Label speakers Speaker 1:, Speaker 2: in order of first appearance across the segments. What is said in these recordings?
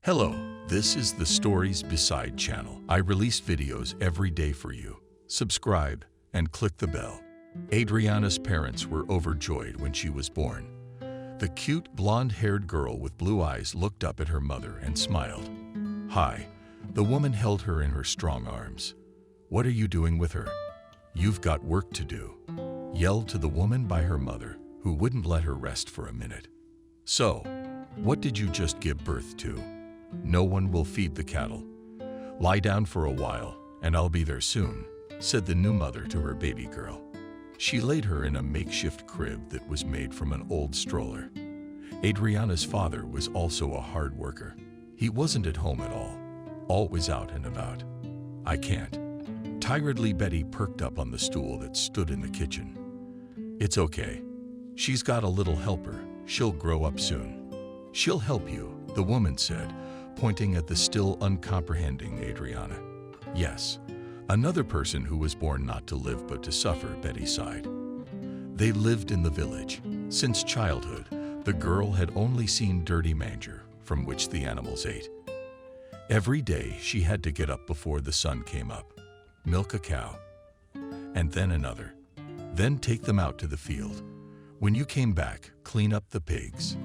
Speaker 1: Hello, this is the Stories Beside channel. I release videos every day for you. Subscribe and click the bell. Adriana's parents were overjoyed when she was born. The cute blonde-haired girl with blue eyes looked up at her mother and smiled. "Hi." The woman held her in her strong arms. "What are you doing with her? You've got work to do," yelled to the woman by her mother, who wouldn't let her rest for a minute. "So, what did you just give birth to?" "No one will feed the cattle. Lie down for a while, and I'll be there soon," said the new mother to her baby girl. She laid her in a makeshift crib that was made from an old stroller. Adriana's father was also a hard worker. He wasn't at home at all, always out and about. "I can't." Tiredly, Betty perked up on the stool that stood in the kitchen. "It's okay. She's got a little helper. She'll grow up soon." "She'll help you," the woman said, pointing at the still uncomprehending Adriana. "Yes, another person who was born not to live but to suffer," Betty sighed. They lived in the village. Since childhood, the girl had only seen dirty manger from which the animals ate. Every day she had to get up before the sun came up, milk a cow, and then another, then take them out to the field. When you came back, clean up the pigs,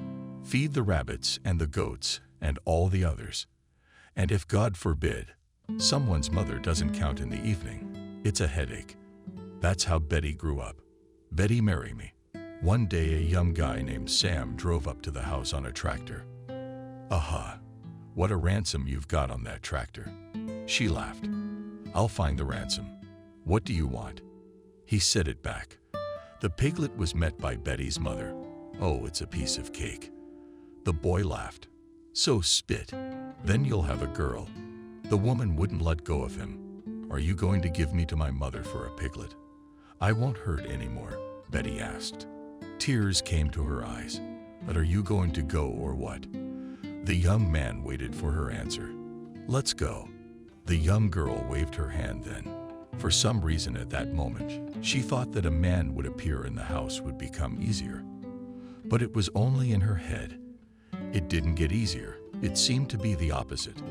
Speaker 1: feed the rabbits and the goats and all the others. And if, God forbid, someone's mother doesn't count in the evening, it's a headache. That's how Betty grew up. "Betty, marry me." One day a young guy named Sam drove up to the house on a tractor. "Aha, what a ransom you've got on that tractor." She laughed. "I'll find the ransom. What do you want?" He said it back. The piglet was met by Betty's mother. "Oh, it's a piece of cake." The boy laughed. "So spit, then you'll have a girl." The woman wouldn't let go of him. "Are you going to give me to my mother for a piglet?" "I won't hurt anymore," Betty asked. Tears came to her eyes. "But are you going to go or what?" The young man waited for her answer. "Let's go." The young girl waved her hand then. For some reason at that moment, she thought that a man would appear in the house would become easier. But it was only in her head. It didn't get easier. It seemed to be the opposite.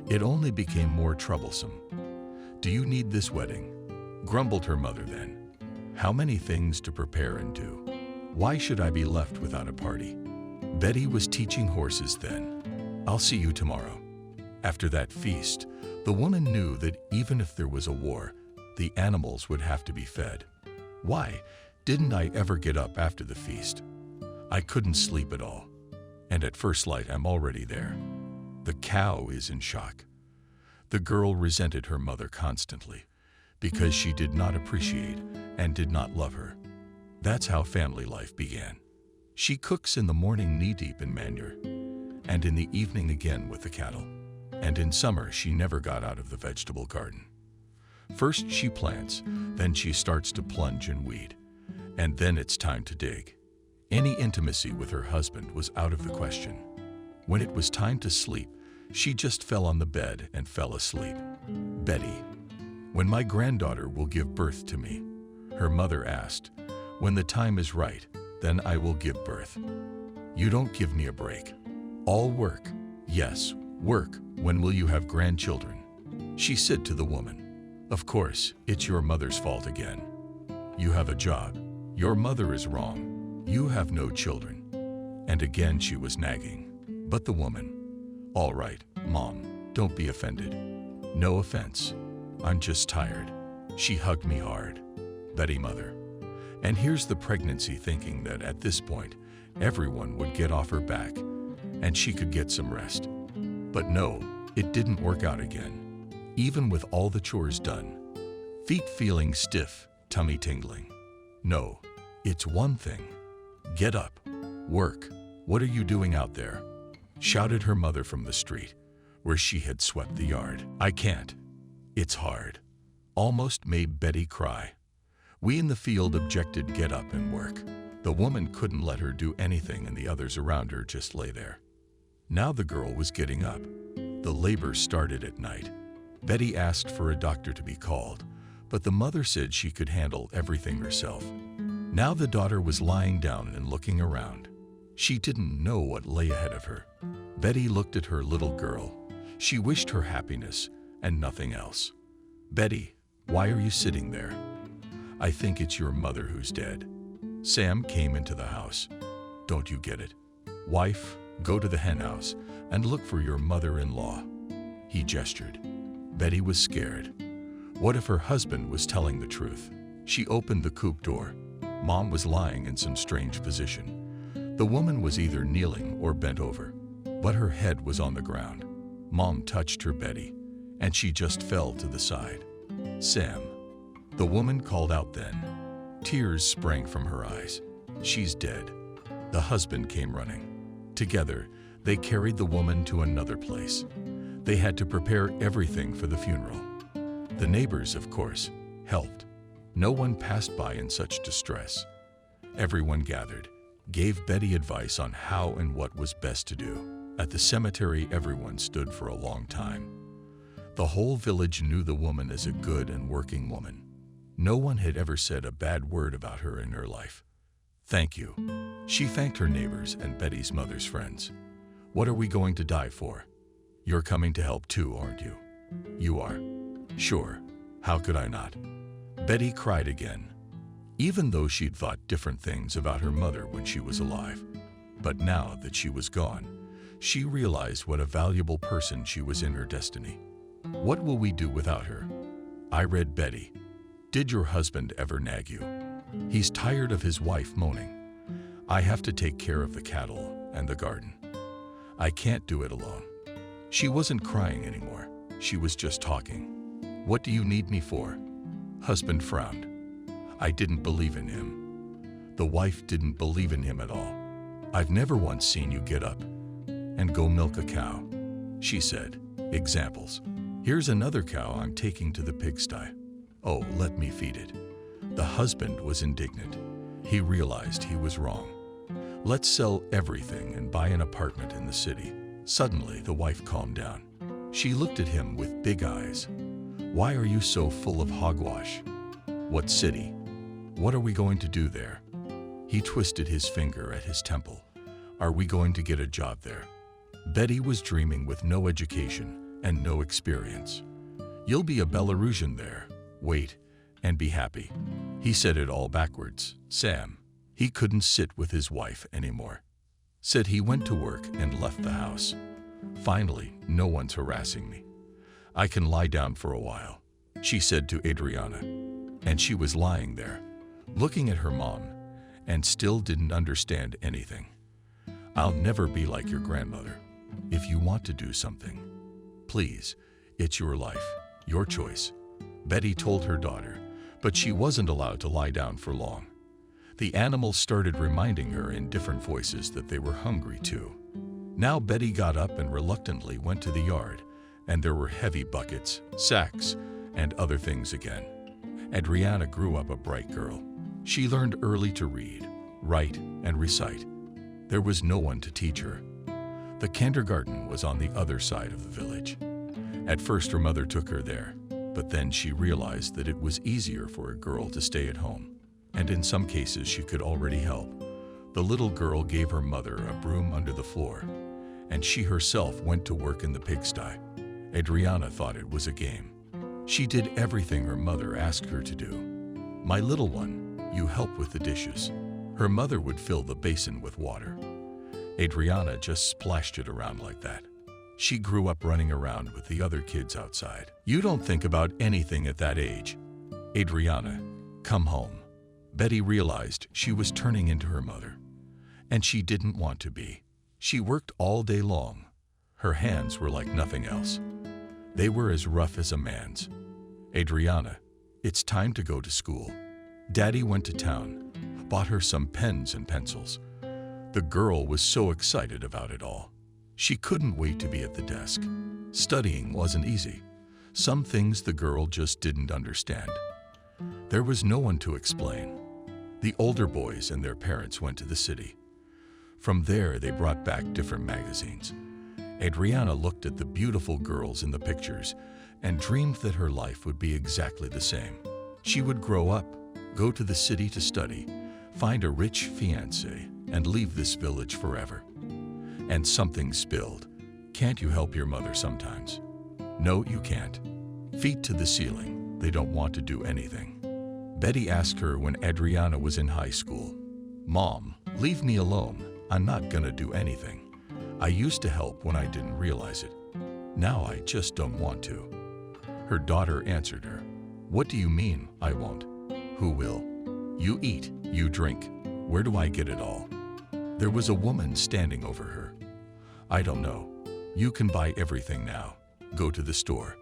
Speaker 1: It only became more troublesome. "Do you need this wedding?" grumbled her mother then. "How many things to prepare and do. Why should I be left without a party?" Betty was teaching horses then. "I'll see you tomorrow." After that feast, the woman knew that even if there was a war, the animals would have to be fed. "Why didn't I ever get up after the feast? I couldn't sleep at all. And at first light I'm already there." The cow is in shock. The girl resented her mother constantly because she did not appreciate and did not love her. That's how family life began. She cooks in the morning knee-deep in manure, and in the evening again with the cattle. And in summer she never got out of the vegetable garden. First she plants, then she starts to plunge and weed, and then it's time to dig. Any intimacy with her husband was out of the question. When it was time to sleep, she just fell on the bed and fell asleep. "Betty, when my granddaughter will give birth to me?" her mother asked. "When the time is right, then I will give birth." "You don't give me a break. All work." "Yes, work. When will you have grandchildren?" She said to the woman. "Of course, it's your mother's fault again. You have a job. Your mother is wrong. You have no children." And again she was nagging. But the woman, "All right, Mom, don't be offended." "No offense. I'm just tired." She hugged me hard. Betty mother. And here's the pregnancy thinking that at this point, everyone would get off her back and she could get some rest. But no, it didn't work out again. Even with all the chores done, feet feeling stiff, tummy tingling. "No, it's one thing. Get up. Work. What are you doing out there?" shouted her mother from the street, where she had swept the yard. "I can't. It's hard." Almost made Betty cry. We in the field objected, "Get up and work." The woman couldn't let her do anything and the others around her just lay there. Now the girl was getting up. The labor started at night. Betty asked for a doctor to be called, but the mother said she could handle everything herself. Now the daughter was lying down and looking around. She didn't know what lay ahead of her. Betty looked at her little girl. She wished her happiness and nothing else. "Betty, why are you sitting there?" "I think it's your mother who's dead." Sam came into the house. "Don't you get it? Wife, go to the hen house and look for your mother-in-law." He gestured. Betty was scared. What if her husband was telling the truth? She opened the coop door. Mom was lying in some strange position. The woman was either kneeling or bent over, but her head was on the ground. Mom touched her Betty, and she just fell to the side. "Sam." The woman called out then. Tears sprang from her eyes. "She's dead." The husband came running. Together, they carried the woman to another place. They had to prepare everything for the funeral. The neighbors, of course, helped. No one passed by in such distress. Everyone gathered, gave Betty advice on how and what was best to do. At the cemetery, everyone stood for a long time. The whole village knew the woman as a good and working woman. No one had ever said a bad word about her in her life. "Thank you." She thanked her neighbors and Betty's mother's friends. "What are we going to die for?" "You're coming to help too, aren't you?" "You are." "Sure. How could I not?" Betty cried again, even though she'd thought different things about her mother when she was alive. But now that she was gone, she realized what a valuable person she was in her destiny. "What will we do without her?" I read Betty. "Did your husband ever nag you? He's tired of his wife moaning. I have to take care of the cattle and the garden. I can't do it alone." She wasn't crying anymore. She was just talking. "What do you need me for?" Husband frowned. "I didn't believe in him." The wife didn't believe in him at all. "I've never once seen you get up and go milk a cow," she said. "Examples. Here's another cow I'm taking to the pigsty. Oh, let me feed it." The husband was indignant. He realized he was wrong. "Let's sell everything and buy an apartment in the city." Suddenly, the wife calmed down. She looked at him with big eyes. "Why are you so full of hogwash? What city? What are we going to do there?" He twisted his finger at his temple. "Are we going to get a job there?" Betty was dreaming with no education and no experience. "You'll be a Belarusian there. Wait and be happy." He said it all backwards. Sam. He couldn't sit with his wife anymore. Said he went to work and left the house. "Finally, no one's harassing me. I can lie down for a while," she said to Adriana. And she was lying there, looking at her mom, and still didn't understand anything. "I'll never be like your grandmother. If you want to do something, please, it's your life, your choice," Betty told her daughter, but she wasn't allowed to lie down for long. The animals started reminding her in different voices that they were hungry too. Now Betty got up and reluctantly went to the yard, and there were heavy buckets, sacks, and other things again. Adriana grew up a bright girl. She learned early to read, write, and recite. There was no one to teach her. The kindergarten was on the other side of the village. At first her mother took her there, but then she realized that it was easier for a girl to stay at home, and in some cases she could already help. The little girl gave her mother a broom under the floor, and she herself went to work in the pigsty. Adriana thought it was a game. She did everything her mother asked her to do. "My little one, you help with the dishes." Her mother would fill the basin with water. Adriana just splashed it around like that. She grew up running around with the other kids outside. You don't think about anything at that age. "Adriana, come home." Betty realized she was turning into her mother, and she didn't want to be. She worked all day long. Her hands were like nothing else. They were as rough as a man's. "Adriana, it's time to go to school." Daddy went to town, bought her some pens and pencils. The girl was so excited about it all. She couldn't wait to be at the desk. Studying wasn't easy. Some things the girl just didn't understand. There was no one to explain. The older boys and their parents went to the city. From there, they brought back different magazines. Adriana looked at the beautiful girls in the pictures and dreamed that her life would be exactly the same. She would grow up, go to the city to study, find a rich fiancé, and leave this village forever. And something spilled. Can't you help your mother sometimes? No, you can't. Feet to the ceiling. They don't want to do anything. Betty asked her when Adriana was in high school. Mom, leave me alone. I'm not gonna do anything. I used to help when I didn't realize it. Now I just don't want to. Her daughter answered her. What do you mean, I won't? Who will? You eat, you drink. Where do I get it all? There was a woman standing over her. I don't know. You can buy everything now. Go to the store.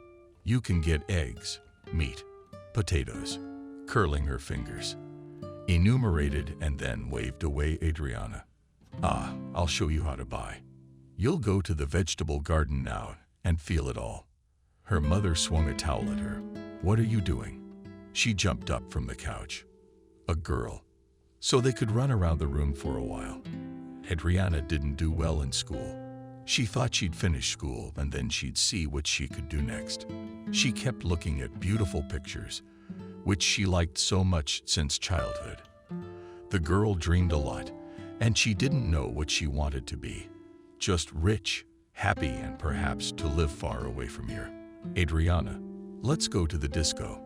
Speaker 1: You can get eggs, meat, potatoes. Curling her fingers. Enumerated and then waved away Adriana. Ah, I'll show you how to buy. You'll go to the vegetable garden now and feel it all. Her mother swung a towel at her. What are you doing? She jumped up from the couch. A girl. So they could run around the room for a while. Adriana didn't do well in school. She thought she'd finish school and then she'd see what she could do next. She kept looking at beautiful pictures, which she liked so much since childhood. The girl dreamed a lot, and she didn't know what she wanted to be. Just rich, happy, and perhaps to live far away from here. Adriana, let's go to the disco.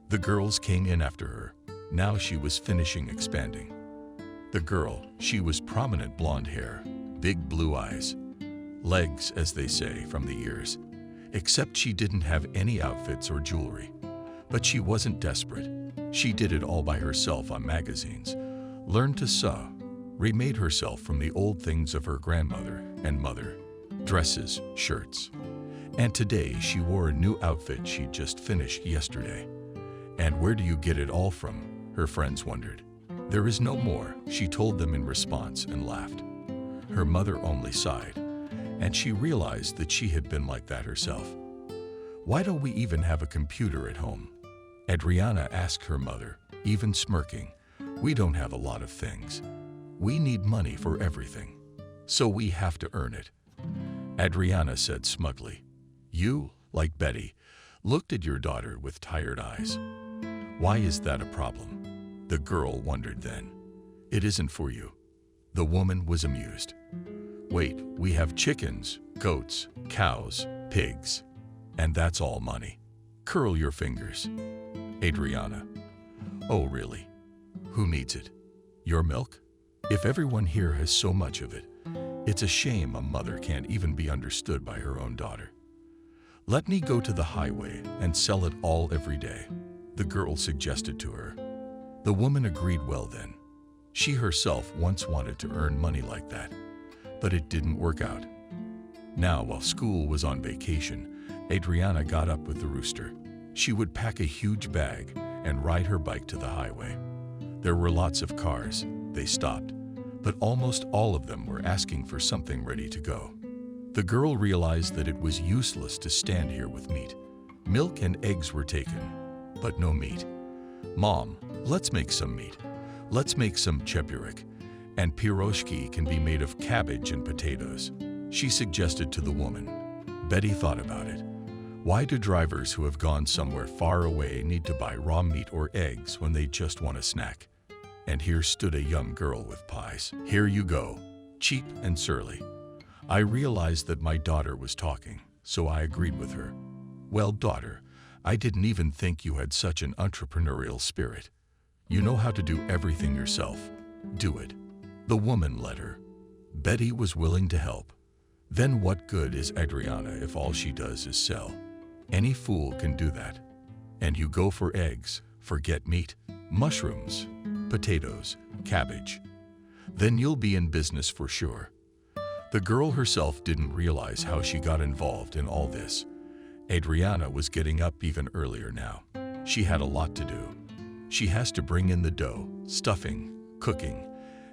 Speaker 1: The girls came in after her. Now she was finishing expanding. The girl, she was prominent blonde hair, big blue eyes, legs, as they say, from the ears. Except she didn't have any outfits or jewelry. But she wasn't desperate. She did it all by herself on magazines, learned to sew, remade herself from the old things of her grandmother and mother, dresses, shirts. And today she wore a new outfit she'd just finished yesterday. And where do you get it all from? Her friends wondered. There is no more, she told them in response and laughed. Her mother only sighed, and she realized that she had been like that herself. Why don't we even have a computer at home? Adriana asked her mother, even smirking. We don't have a lot of things. We need money for everything, so we have to earn it. Adriana said smugly. You, like Betty, looked at your daughter with tired eyes. Why is that a problem? The girl wondered then. It isn't for you. The woman was amused. Wait, we have chickens, goats, cows, pigs, and that's all money. Curl your fingers. Adriana. Oh, really? Who needs it? Your milk? If everyone here has so much of it, it's a shame a mother can't even be understood by her own daughter. Let me go to the highway and sell it all every day, the girl suggested to her. The woman agreed well then. She herself once wanted to earn money like that, but it didn't work out. Now, while school was on vacation, Adriana got up with the rooster. She would pack a huge bag and ride her bike to the highway. There were lots of cars. They stopped, but almost all of them were asking for something ready to go. The girl realized that it was useless to stand here with meat. Milk and eggs were taken, but no meat. Mom, let's make some meat. Let's make some cheburek, and piroshki can be made of cabbage and potatoes, she suggested to the woman. Betty thought about it. Why do drivers who have gone somewhere far away need to buy raw meat or eggs when they just want a snack? And here stood a young girl with pies. Here you go, cheap and surly. I realized that my daughter was talking, so I agreed with her. Well, daughter, I didn't even think you had such an entrepreneurial spirit. You know how to do everything yourself. Do it. The woman led her. Betty was willing to help. Then what good is Adriana if all she does is sell? Any fool can do that. And you go for eggs, forget meat, mushrooms, potatoes, cabbage. Then you'll be in business for sure. The girl herself didn't realize how she got involved in all this. Adriana was getting up even earlier now. She had a lot to do. She has to bring in the dough, stuffing, cooking,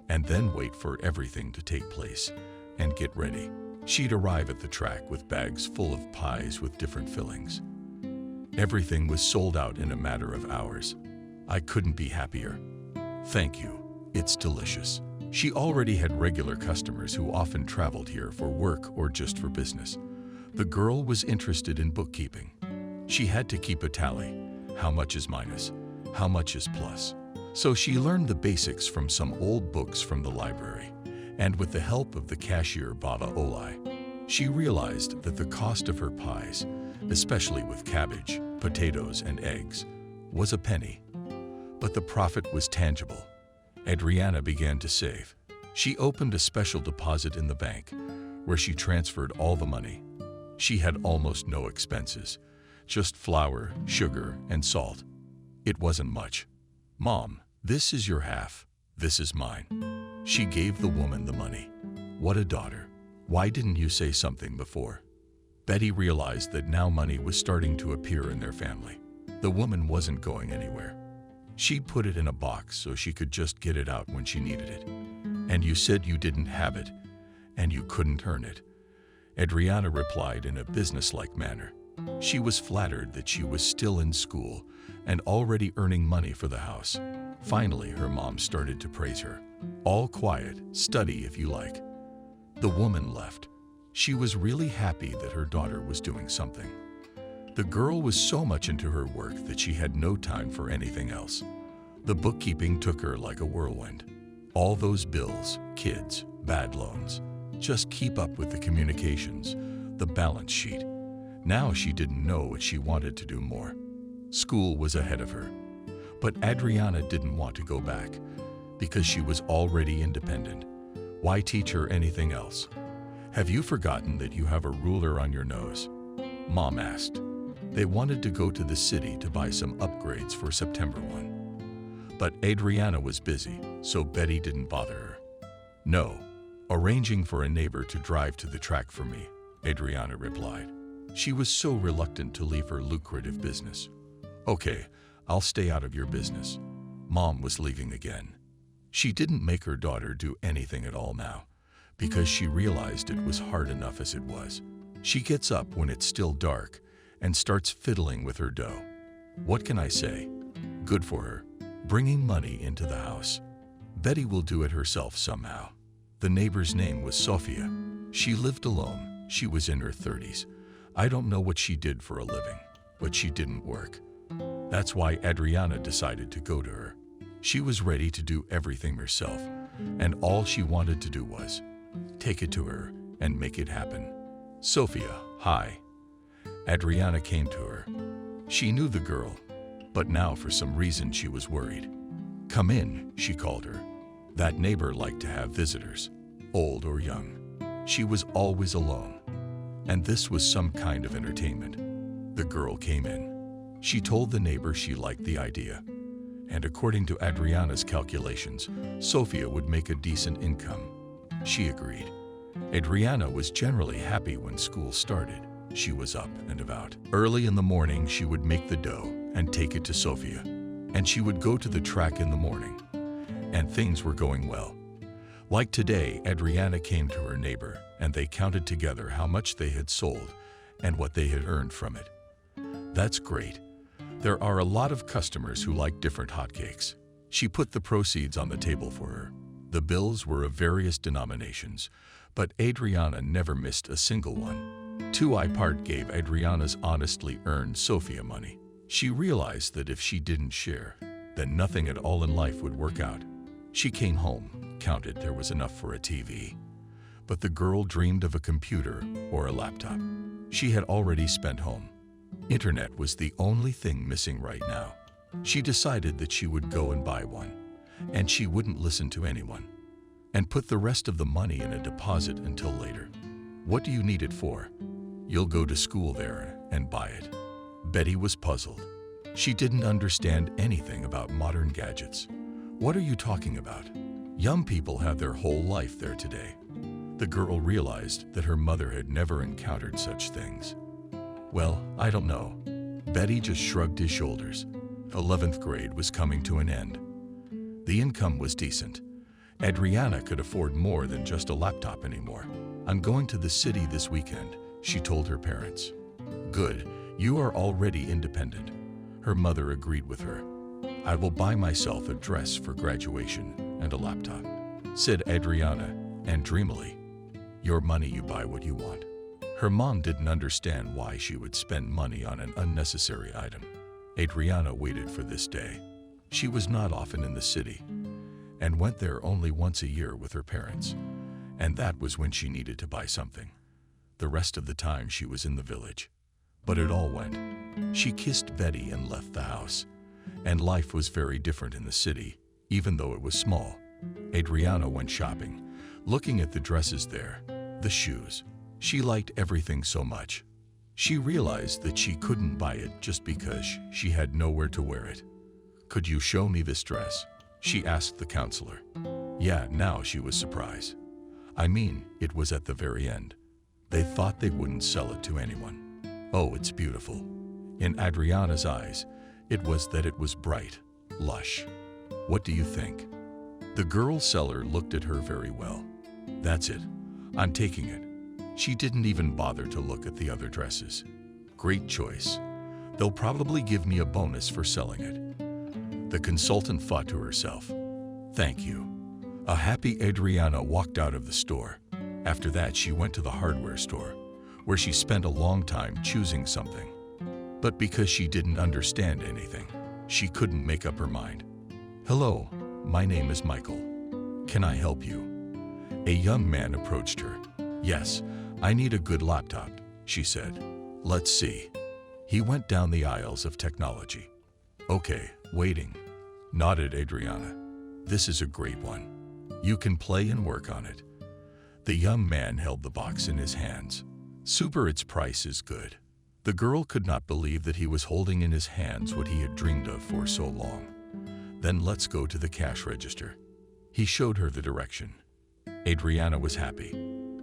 Speaker 1: and then wait for everything to take place and get ready. She'd arrive at the track with bags full of pies with different fillings. Everything was sold out in a matter of hours. I couldn't be happier. Thank you. It's delicious. She already had regular customers who often traveled here for work or just for business. The girl was interested in bookkeeping. She had to keep a tally. How much is minus? How much is plus? So she learned the basics from some old books from the library. And with the help of the cashier Baba Olai, she realized that the cost of her pies, especially with cabbage, potatoes, and eggs, was a penny. But the profit was tangible. Adriana began to save. She opened a special deposit in the bank, where she transferred all the money. She had almost no expenses, just flour, sugar, and salt. It wasn't much. "Mom, this is your half. This is mine." She gave the woman the money. What a daughter. Why didn't you say something before? Betty realized that now money was starting to appear in their family. The woman wasn't going anywhere. She'd put it in a box so she could just get it out when she needed it. "And you said you didn't have it, and you couldn't earn it," Adriana replied in a businesslike manner. She was flattered that she was still in school and already earning money for the house. Finally, her mom started to praise her. "All quiet, study if you like." The woman left. She was really happy that her daughter was doing something. The girl was so much into her work that she had no time for anything else. The bookkeeping took her like a whirlwind. All those bills, kids, bad loans. Just keep up with the communications, the balance sheet. Now she didn't know what she wanted to do more. School was ahead of her. But Adriana didn't want to go back because she was already independent. Why teach her anything else? "Have you forgotten that you have a ruler on your nose?" Mom asked. They wanted to go to the city to buy some upgrades for September 1. But Adriana was busy, so Betty didn't bother her. "No, arranging for a neighbor to drive to the track for me," Adriana replied. She was so reluctant to leave her lucrative business. "Okay, I'll stay out of your business." Mom was leaving again. She didn't make her daughter do anything at all now, because she realized it was hard enough as it was. She gets up when it's still dark and starts fiddling with her dough. What can I say? Good for her, bringing money into the house. Betty will do it herself somehow. The neighbor's name was Sophia. She lived alone. She was in her 30s. I don't know what she did for a living, but she didn't work. That's why Adriana decided to go to her. She was ready to do everything herself, and all she wanted to do was take it to her and make it happen. "Sophia, hi." Adriana came to her. She knew the girl, but now for some reason she was worried. "Come in," she called her. That neighbor liked to have visitors, old or young. She was always alone, and this was some kind of entertainment. The girl came in. She told the neighbor she liked the idea, and according to Adriana's calculations, Sophia would make a decent income. She agreed. Adriana was generally happy when school started. She was up and about. Early in the morning, she would make the dough and take it to Sophia, and she would go to the track in the morning. And things were going well. Like today, Adriana came to her neighbor, and they counted together how much they had sold and what they had earned from it. That's great. There are a lot of customers who like different hotcakes. She put the proceeds on the table for her. The bills were of various denominations, but Adriana never missed a single one. 2 part gave Adriana's honestly earned Sophia money. She realized that if she didn't share, then nothing at all in life would work out. She came home, counted there was enough for a TV. But the girl dreamed of a computer or a laptop. She had already spent home. Internet was the only thing missing right now. She decided that she would go and buy one, and she wouldn't listen to anyone, and put the rest of the money in a deposit until later. What do you need it for? You'll go to school there and buy it. Betty was puzzled. She didn't understand anything about modern gadgets. What are you talking about? Young people have their whole life there today. The girl realized that her mother had never encountered such things. Well, I don't know. Betty just shrugged his shoulders. 11th grade was coming to an end. The income was decent. Adriana could afford more than just a laptop anymore. I'm going to the city this weekend, she told her parents. Good, you are already independent. Her mother agreed with her. I will buy myself a dress for graduation and a laptop, said Adriana, and dreamily, your money, you buy what you want. Her mom didn't understand why she would spend money on an unnecessary item. Adriana waited for this day. She was not often in the city and went there only once a year with her parents. and that was when she needed to buy something. The rest of the time she was in the village. But it all went. She kissed Betty and left the house. And life was very different in the city, even though it was small. Adriana went shopping, looking at the dresses there, the shoes. She liked everything so much. She realized that she couldn't buy it just because she had nowhere to wear it. "Could you show me this dress?" she asked the counselor. Yeah, now she was surprised. I mean, it was at the very end. They thought they wouldn't sell it to anyone. Oh, it's beautiful. In Adriana's eyes, it was bright, lush. What do you think? The girl seller looked at her very well. That's it. I'm taking it. She didn't even bother to look at the other dresses. Great choice. They'll probably give me a bonus for selling it. The consultant thought to herself. Thank you. A happy Adriana walked out of the store. After that, she went to the hardware store, where she spent a long time choosing something. But because she didn't understand anything, she couldn't make up her mind. "Hello, my name is Michael. Can I help you?" A young man approached her. "Yes, I need a good laptop," she said. "Let's see." He went down the aisles of technology. "Okay, waiting," nodded Adriana. "This is a great one. You can play and work on it." The young man held the box in his hands. Super, its price is good. The girl could not believe that he was holding in his hands what he had dreamed of for so long. "Then let's go to the cash register." He showed her the direction. Adriana was happy.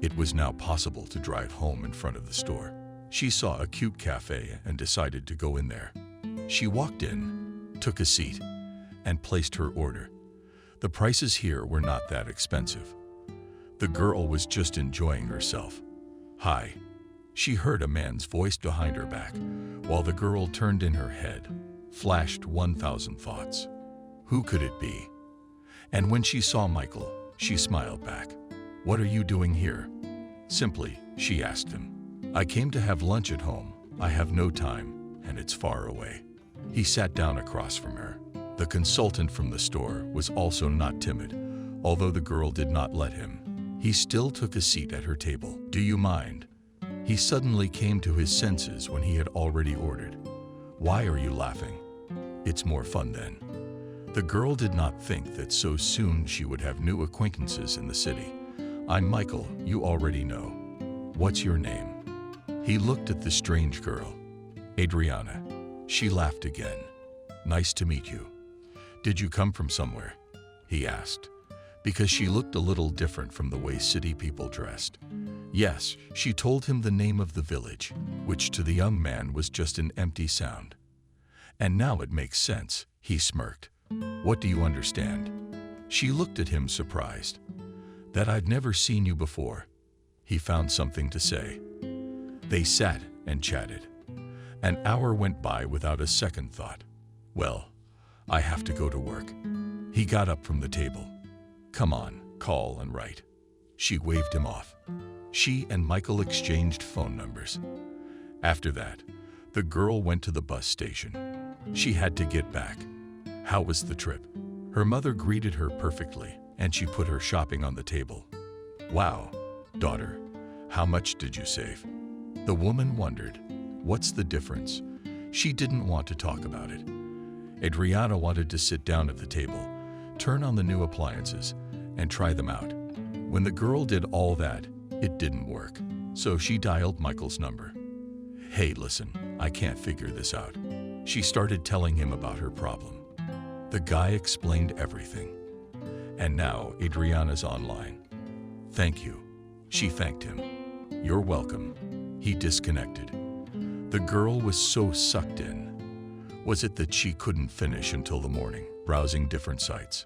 Speaker 1: It was now possible to drive home in front of the store. She saw a cute cafe and decided to go in there. She walked in, took a seat, and placed her order. The prices here were not that expensive. The girl was just enjoying herself. "Hi." She heard a man's voice behind her back, while the girl turned in her head, flashed 1,000 thoughts. Who could it be? And when she saw Michael, she smiled back. "What are you doing here?" Simply, she asked him. "I came to have lunch at home. I have no time, and it's far away." He sat down across from her. The consultant from the store was also not timid, although the girl did not let him. He still took a seat at her table. "Do you mind?" He suddenly came to his senses when he had already ordered. "Why are you laughing? It's more fun then." The girl did not think that so soon she would have new acquaintances in the city. "I'm Michael, you already know. What's your name?" He looked at the strange girl. "Adriana." She laughed again. "Nice to meet you. Did you come from somewhere?" he asked, because she looked a little different from the way city people dressed. Yes, she told him the name of the village, which to the young man was just an empty sound. "And now it makes sense," he smirked. "What do you understand?" She looked at him surprised. "That I'd never seen you before." He found something to say. They sat and chatted. An hour went by without a second thought. "Well, I have to go to work." He got up from the table. "Come on, call and write." She waved him off. She and Michael exchanged phone numbers. After that, the girl went to the bus station. She had to get back. How was the trip? Her mother greeted her perfectly, and she put her shopping on the table. "Wow, daughter, how much did you save?" The woman wondered. What's the difference? She didn't want to talk about it. Adriana wanted to sit down at the table, turn on the new appliances, and try them out. When the girl did all that, it didn't work, so she dialed Michael's number. "Hey, listen, I can't figure this out." She started telling him about her problem. The guy explained everything. And now Adriana's online. "Thank you." She thanked him. "You're welcome." He disconnected. The girl was so sucked in. Was it that she couldn't finish until the morning, browsing different sites?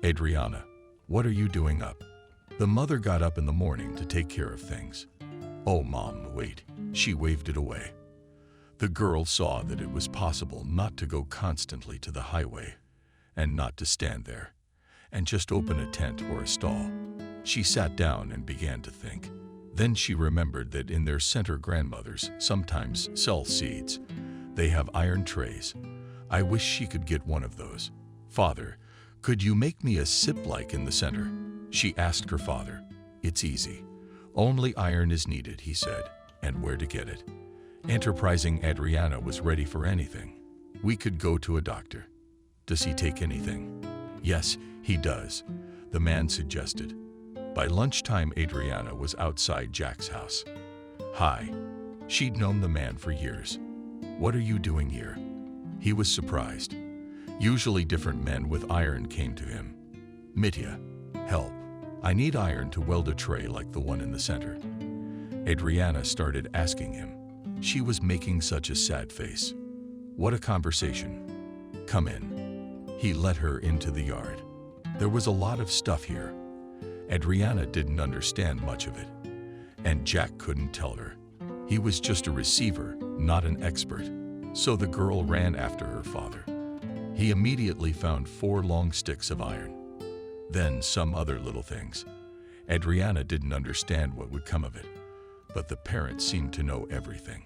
Speaker 1: "Adriana, what are you doing up?" The mother got up in the morning to take care of things. "Oh, Mom, wait." She waved it away. The girl saw that it was possible not to go constantly to the highway, and not to stand there, and just open a tent or a stall. She sat down and began to think. Then she remembered that in their center grandmothers sometimes sell seeds. They have iron trays. I wish she could get one of those. "Father, could you make me a sip like in the center?" She asked her father. It's easy. Only iron is needed, he said, and where to get it. Enterprising Adriana was ready for anything. We could go to a doctor. Does he take anything? Yes, he does, the man suggested. By lunchtime, Adriana was outside Jack's house. Hi. She'd known the man for years. What are you doing here? He was surprised. Usually different men with iron came to him. Mitya, help. I need iron to weld a tray like the one in the center. Adriana started asking him. She was making such a sad face. What a conversation. Come in. He let her into the yard. There was a lot of stuff here. Adriana didn't understand much of it, and Jack couldn't tell her. He was just a receiver, not an expert. So the girl ran after her father. He immediately found 4 long sticks of iron. Then some other little things. Adriana didn't understand what would come of it, but the parents seemed to know everything.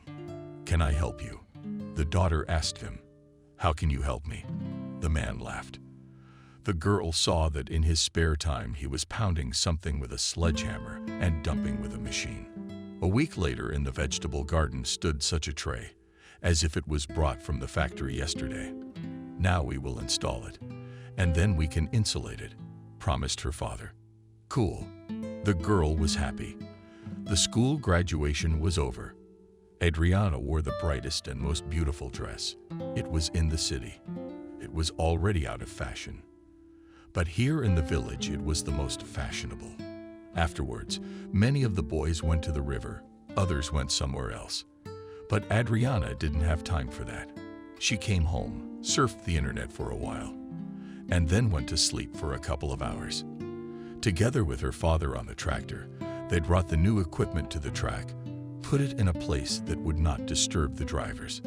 Speaker 1: Can I help you? The daughter asked him. How can you help me? The man laughed. The girl saw that in his spare time he was pounding something with a sledgehammer and dumping with a machine. A week later in the vegetable garden stood such a tray, as if it was brought from the factory yesterday. Now we will install it, and then we can insulate it, promised her father. Cool. The girl was happy. The school graduation was over. Adriana wore the brightest and most beautiful dress. It was in the city. It was already out of fashion. But here in the village it was the most fashionable. Afterwards, many of the boys went to the river, others went somewhere else. But Adriana didn't have time for that. She came home, surfed the internet for a while, and then went to sleep for a couple of hours. Together with her father on the tractor, they brought the new equipment to the track, put it in a place that would not disturb the drivers.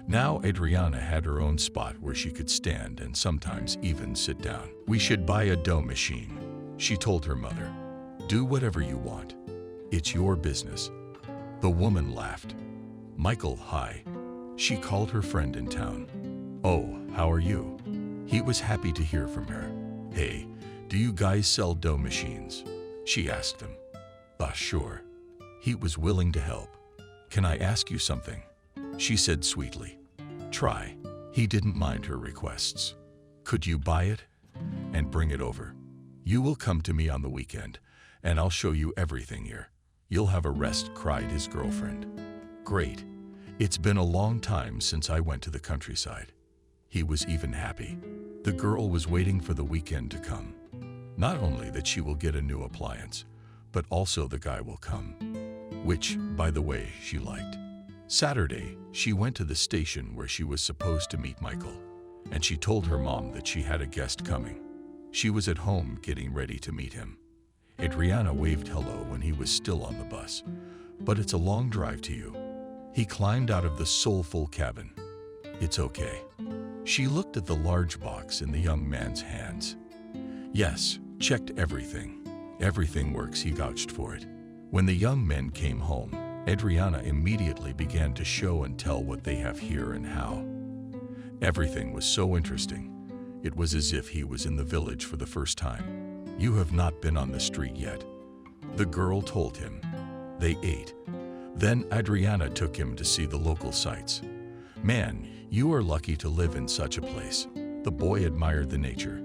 Speaker 1: Now Adriana had her own spot where she could stand and sometimes even sit down. We should buy a dough machine, she told her mother. Do whatever you want. It's your business. The woman laughed. Michael, hi. She called her friend in town. Oh, how are you? He was happy to hear from her. Hey, do you guys sell dough machines? She asked him. Sure. He was willing to help. Can I ask you something? She said sweetly. Try. He didn't mind her requests. Could you buy it and bring it over? You will come to me on the weekend, and I'll show you everything here. You'll have a rest, cried his girlfriend. Great. It's been a long time since I went to the countryside. He was even happy. The girl was waiting for the weekend to come. Not only that she will get a new appliance, but also the guy will come, which, by the way, she liked. Saturday, she went to the station where she was supposed to meet Michael, and she told her mom that she had a guest coming. She was at home getting ready to meet him. Adriana waved hello when he was still on the bus. But it's a long drive to you. He climbed out of the soulful cabin. It's okay. She looked at the large box in the young man's hands. Yes, checked everything. Everything works, he vouched for it. When the young men came home, Adriana immediately began to show and tell what they have here and how. Everything was so interesting. It was as if he was in the village for the first time. You have not been on the street yet. The girl told him. They ate. Then Adriana took him to see the local sights. Man, you are lucky to live in such a place. The boy admired the nature.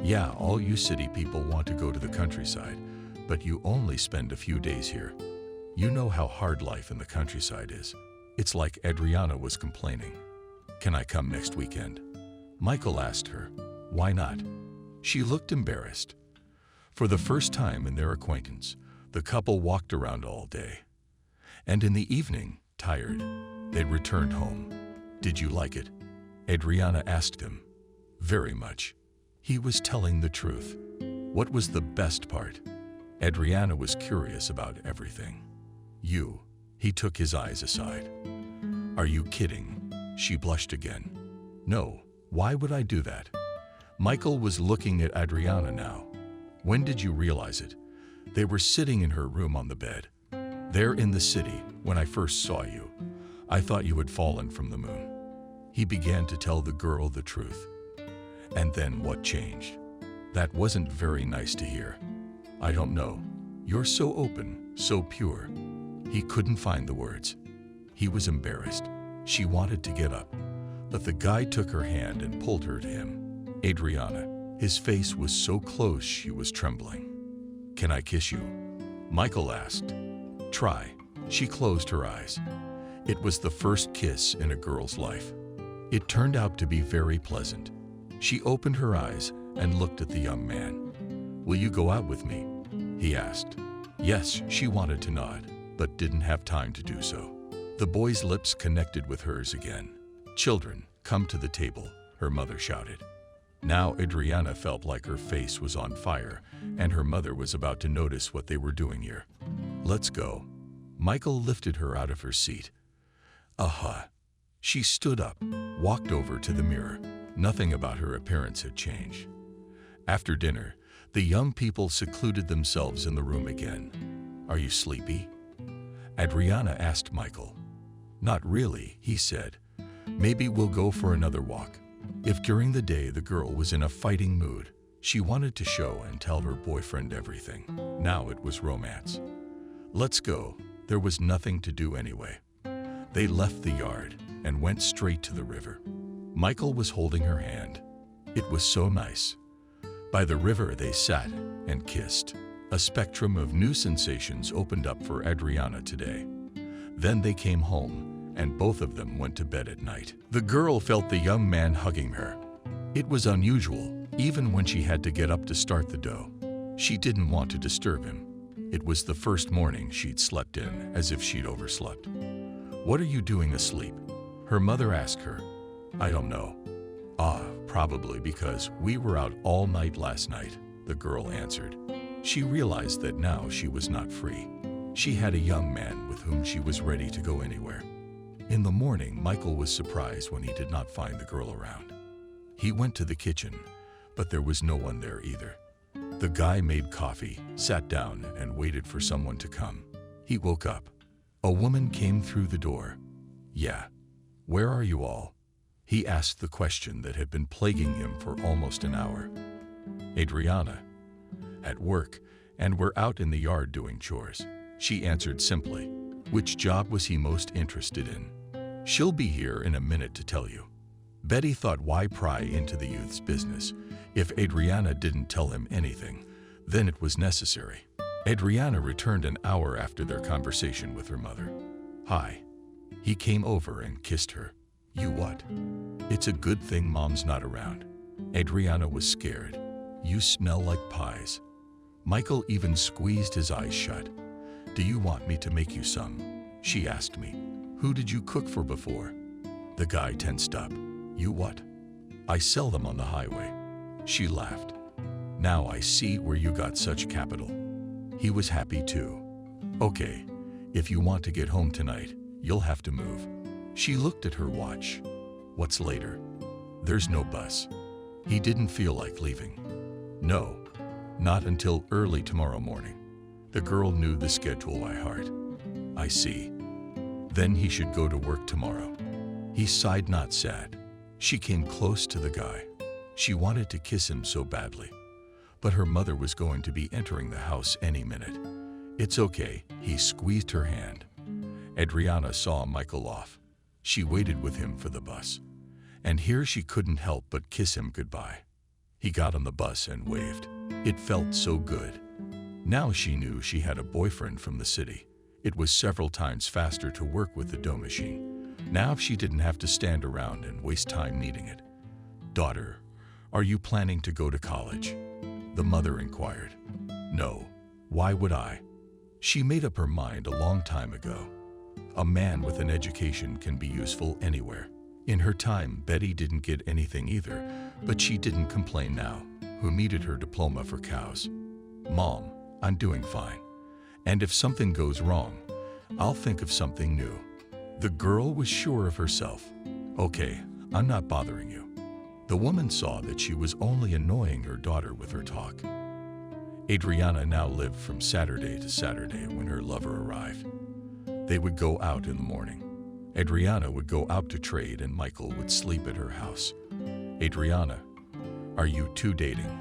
Speaker 1: Yeah, all you city people want to go to the countryside, but you only spend a few days here. You know how hard life in the countryside is. It's like Adriana was complaining. Can I come next weekend? Michael asked her. Why not? She looked embarrassed. For the first time in their acquaintance, the couple walked around all day. And in the evening, tired, they returned home. Did you like it? Adriana asked him. Very much. He was telling the truth. What was the best part? Adriana was curious about everything. You. He took his eyes aside. Are you kidding? She blushed again. No, why would I do that? Michael was looking at Adriana now. When did you realize it? They were sitting in her room on the bed. There in the city, when I first saw you, I thought you had fallen from the moon. He began to tell the girl the truth. And then what changed? That wasn't very nice to hear. I don't know. You're so open, so pure. He couldn't find the words. He was embarrassed. She wanted to get up, but the guy took her hand and pulled her to him. Adriana. His face was so close she was trembling. Can I kiss you? Michael asked. Try. She closed her eyes. It was the first kiss in a girl's life. It turned out to be very pleasant. She opened her eyes and looked at the young man. Will you go out with me? He asked. Yes, she wanted to nod, but didn't have time to do so. The boy's lips connected with hers again. Children, come to the table, her mother shouted. Now Adriana felt like her face was on fire, and her mother was about to notice what they were doing here. Let's go. Michael lifted her out of her seat. Aha. She stood up, walked over to the mirror. Nothing about her appearance had changed. After dinner, the young people secluded themselves in the room again. Are you sleepy? Adriana asked Michael. Not really, he said. Maybe we'll go for another walk. If during the day the girl was in a fighting mood, she wanted to show and tell her boyfriend everything. Now it was romance. Let's go. There was nothing to do anyway. They left the yard and went straight to the river. Michael was holding her hand. It was so nice. By the river they sat and kissed. A spectrum of new sensations opened up for Adriana today. Then they came home, and both of them went to bed at night. The girl felt the young man hugging her. It was unusual, even when she had to get up to start the dough. She didn't want to disturb him. It was the first morning she'd slept in, as if she'd overslept. What are you doing asleep? Her mother asked her. I don't know. Probably because we were out all night last night, the girl answered. She realized that now she was not free. She had a young man with whom she was ready to go anywhere. In the morning, Michael was surprised when he did not find the girl around. He went to the kitchen, but there was no one there either. The guy made coffee, sat down, and waited for someone to come. He woke up. A woman came through the door. Yeah. Where are you all? He asked the question that had been plaguing him for almost an hour. Adriana. At work, and we're out in the yard doing chores. She answered simply. Which job was he most interested in? She'll be here in a minute to tell you. Betty thought, why pry into the youth's business? If Adriana didn't tell him anything, then it was necessary. Adriana returned an hour after their conversation with her mother. Hi. He came over and kissed her. You what? It's a good thing Mom's not around. Adriana was scared. You smell like pies. Michael even squeezed his eyes shut. Do you want me to make you some? She asked me. Who did you cook for before? The guy tensed up. You what? I sell them on the highway. She laughed. Now I see where you got such capital. He was happy too. Okay, if you want to get home tonight, you'll have to move. She looked at her watch. What's later? There's no bus. He didn't feel like leaving. No, not until early tomorrow morning. The girl knew the schedule by heart. I see. Then he should go to work tomorrow. He sighed, not sad. She came close to the guy. She wanted to kiss him so badly. But her mother was going to be entering the house any minute. It's okay, he squeezed her hand. Adriana saw Michael off. She waited with him for the bus. And here she couldn't help but kiss him goodbye. He got on the bus and waved. It felt so good. Now she knew she had a boyfriend from the city. It was several times faster to work with the dough machine. Now she didn't have to stand around and waste time kneading it. Daughter, are you planning to go to college? The mother inquired. No. Why would I? She made up her mind a long time ago. A man with an education can be useful anywhere. In her time, Betty didn't get anything either, but she didn't complain now, who needed her diploma for cows. Mom, I'm doing fine. And if something goes wrong, I'll think of something new. The girl was sure of herself. Okay, I'm not bothering you. The woman saw that she was only annoying her daughter with her talk. Adriana now lived from Saturday to Saturday when her lover arrived. They would go out in the morning. Adriana would go out to trade and Michael would sleep at her house. Adriana, are you two dating?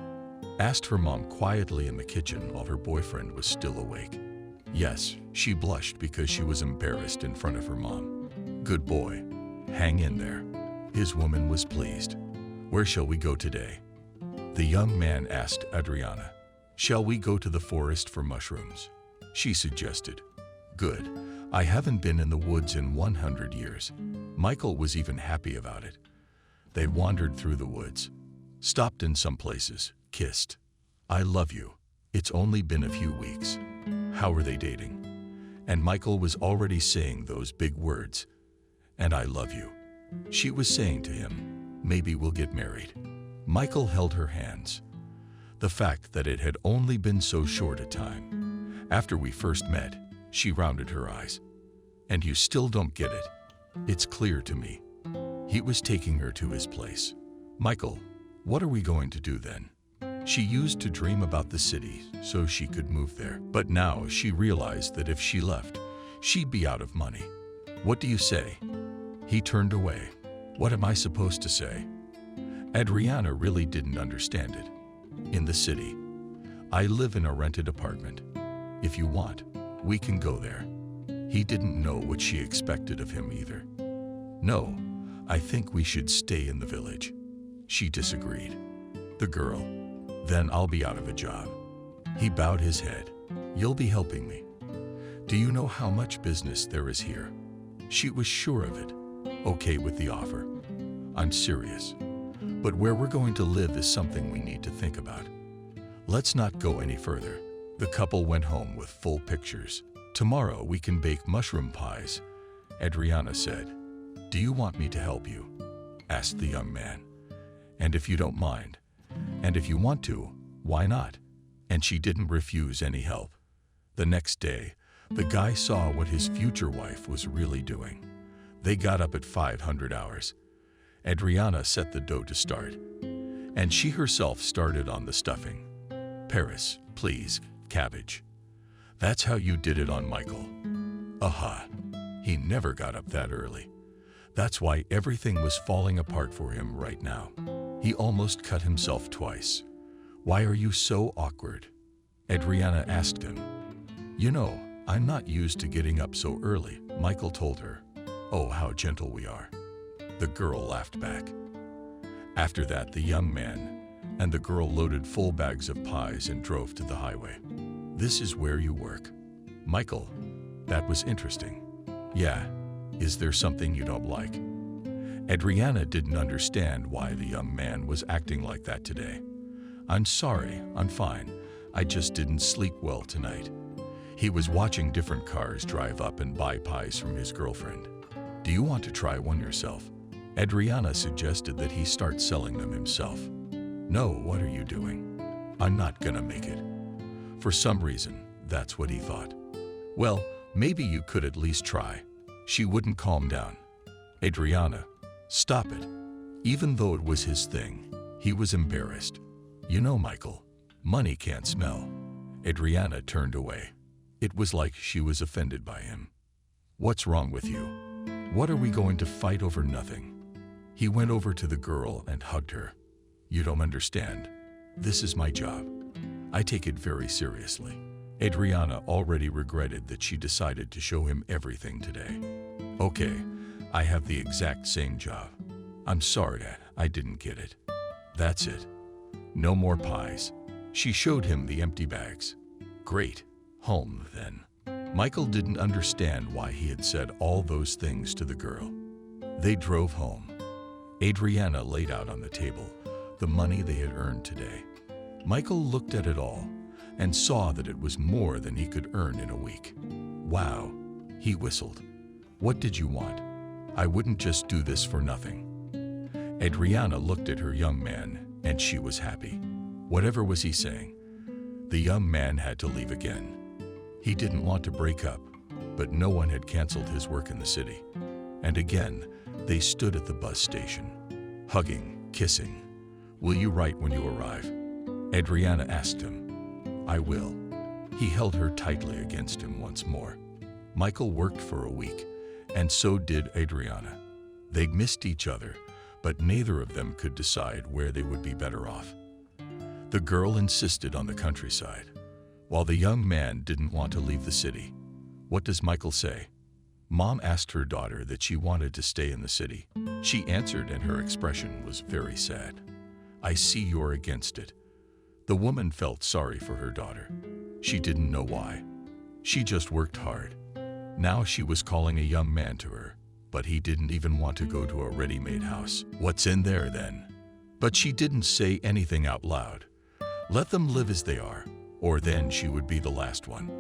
Speaker 1: asked her mom quietly in the kitchen while her boyfriend was still awake. Yes, she blushed because she was embarrassed in front of her mom. Good boy. Hang in there. His woman was pleased. Where shall we go today? The young man asked Adriana. Shall we go to the forest for mushrooms? She suggested. Good. I haven't been in the woods in 100 years. Michael was even happy about it. They wandered through the woods, stopped in some places, kissed. I love you. It's only been a few weeks. How are they dating? And Michael was already saying those big words. And I love you. She was saying to him, maybe we'll get married. Michael held her hands. The fact that it had only been so short a time. After we first met, she rounded her eyes. And you still don't get it. It's clear to me. He was taking her to his place. Michael, what are we going to do then? She used to dream about the city so she could move there. But now she realized that if she left, she'd be out of money. What do you say? He turned away. What am I supposed to say? Adriana really didn't understand it. In the city. I live in a rented apartment. If you want, we can go there. He didn't know what she expected of him either. No, I think we should stay in the village. She disagreed. The girl. Then I'll be out of a job. He bowed his head. You'll be helping me. Do you know how much business there is here? She was sure of it. Okay with the offer. I'm serious. But where we're going to live is something we need to think about. Let's not go any further. The couple went home with full pictures. Tomorrow we can bake mushroom pies, Adriana said. Do you want me to help you? Asked the young man. And if you don't mind, and if you want to, why not? And she didn't refuse any help. The next day, the guy saw what his future wife was really doing. They got up at 500 hours. Adriana set the dough to start, and she herself started on the stuffing. Paris, please, cabbage. That's how you did it on Michael. Aha. He never got up that early. That's why everything was falling apart for him right now. He almost cut himself twice. Why are you so awkward? Adriana asked him. You know, I'm not used to getting up so early, Michael told her. Oh, how gentle we are. The girl laughed back. After that, the young man and the girl loaded full bags of pies and drove to the highway. This is where you work. Michael, that was interesting. Yeah, is there something you don't like? Adriana didn't understand why the young man was acting like that today. I'm sorry, I'm fine. I just didn't sleep well tonight. He was watching different cars drive up and buy pies from his girlfriend. Do you want to try one yourself? Adriana suggested that he start selling them himself. No, what are you doing? I'm not gonna make it. For some reason, that's what he thought. Well, maybe you could at least try. She wouldn't calm down. Adriana, stop it. Even though it was his thing, he was embarrassed. You know, Michael, money can't smell. Adriana turned away. It was like she was offended by him. What's wrong with you? What are we going to fight over nothing? He went over to the girl and hugged her. You don't understand. This is my job. I take it very seriously. Adriana already regretted that she decided to show him everything today. Okay, I have the exact same job. I'm sorry I didn't get it. That's it. No more pies. She showed him the empty bags. Great. Home, then. Michael didn't understand why he had said all those things to the girl. They drove home. Adriana laid out on the table the money they had earned today. Michael looked at it all and saw that it was more than he could earn in a week. Wow, he whistled. What did you want? I wouldn't just do this for nothing. Adriana looked at her young man and she was happy. Whatever was he saying? The young man had to leave again. He didn't want to break up, but no one had canceled his work in the city. And again, they stood at the bus station, hugging, kissing. Will you write when you arrive? Adriana asked him. I will. He held her tightly against him once more. Michael worked for a week, and so did Adriana. They missed each other, but neither of them could decide where they would be better off. The girl insisted on the countryside, while the young man didn't want to leave the city. What does Michael say? Mom asked her daughter that she wanted to stay in the city. She answered, and her expression was very sad. I see you're against it. The woman felt sorry for her daughter. She didn't know why. She just worked hard. Now she was calling a young man to her, but he didn't even want to go to a ready-made house. What's in there then? But she didn't say anything out loud. Let them live as they are, or then she would be the last one.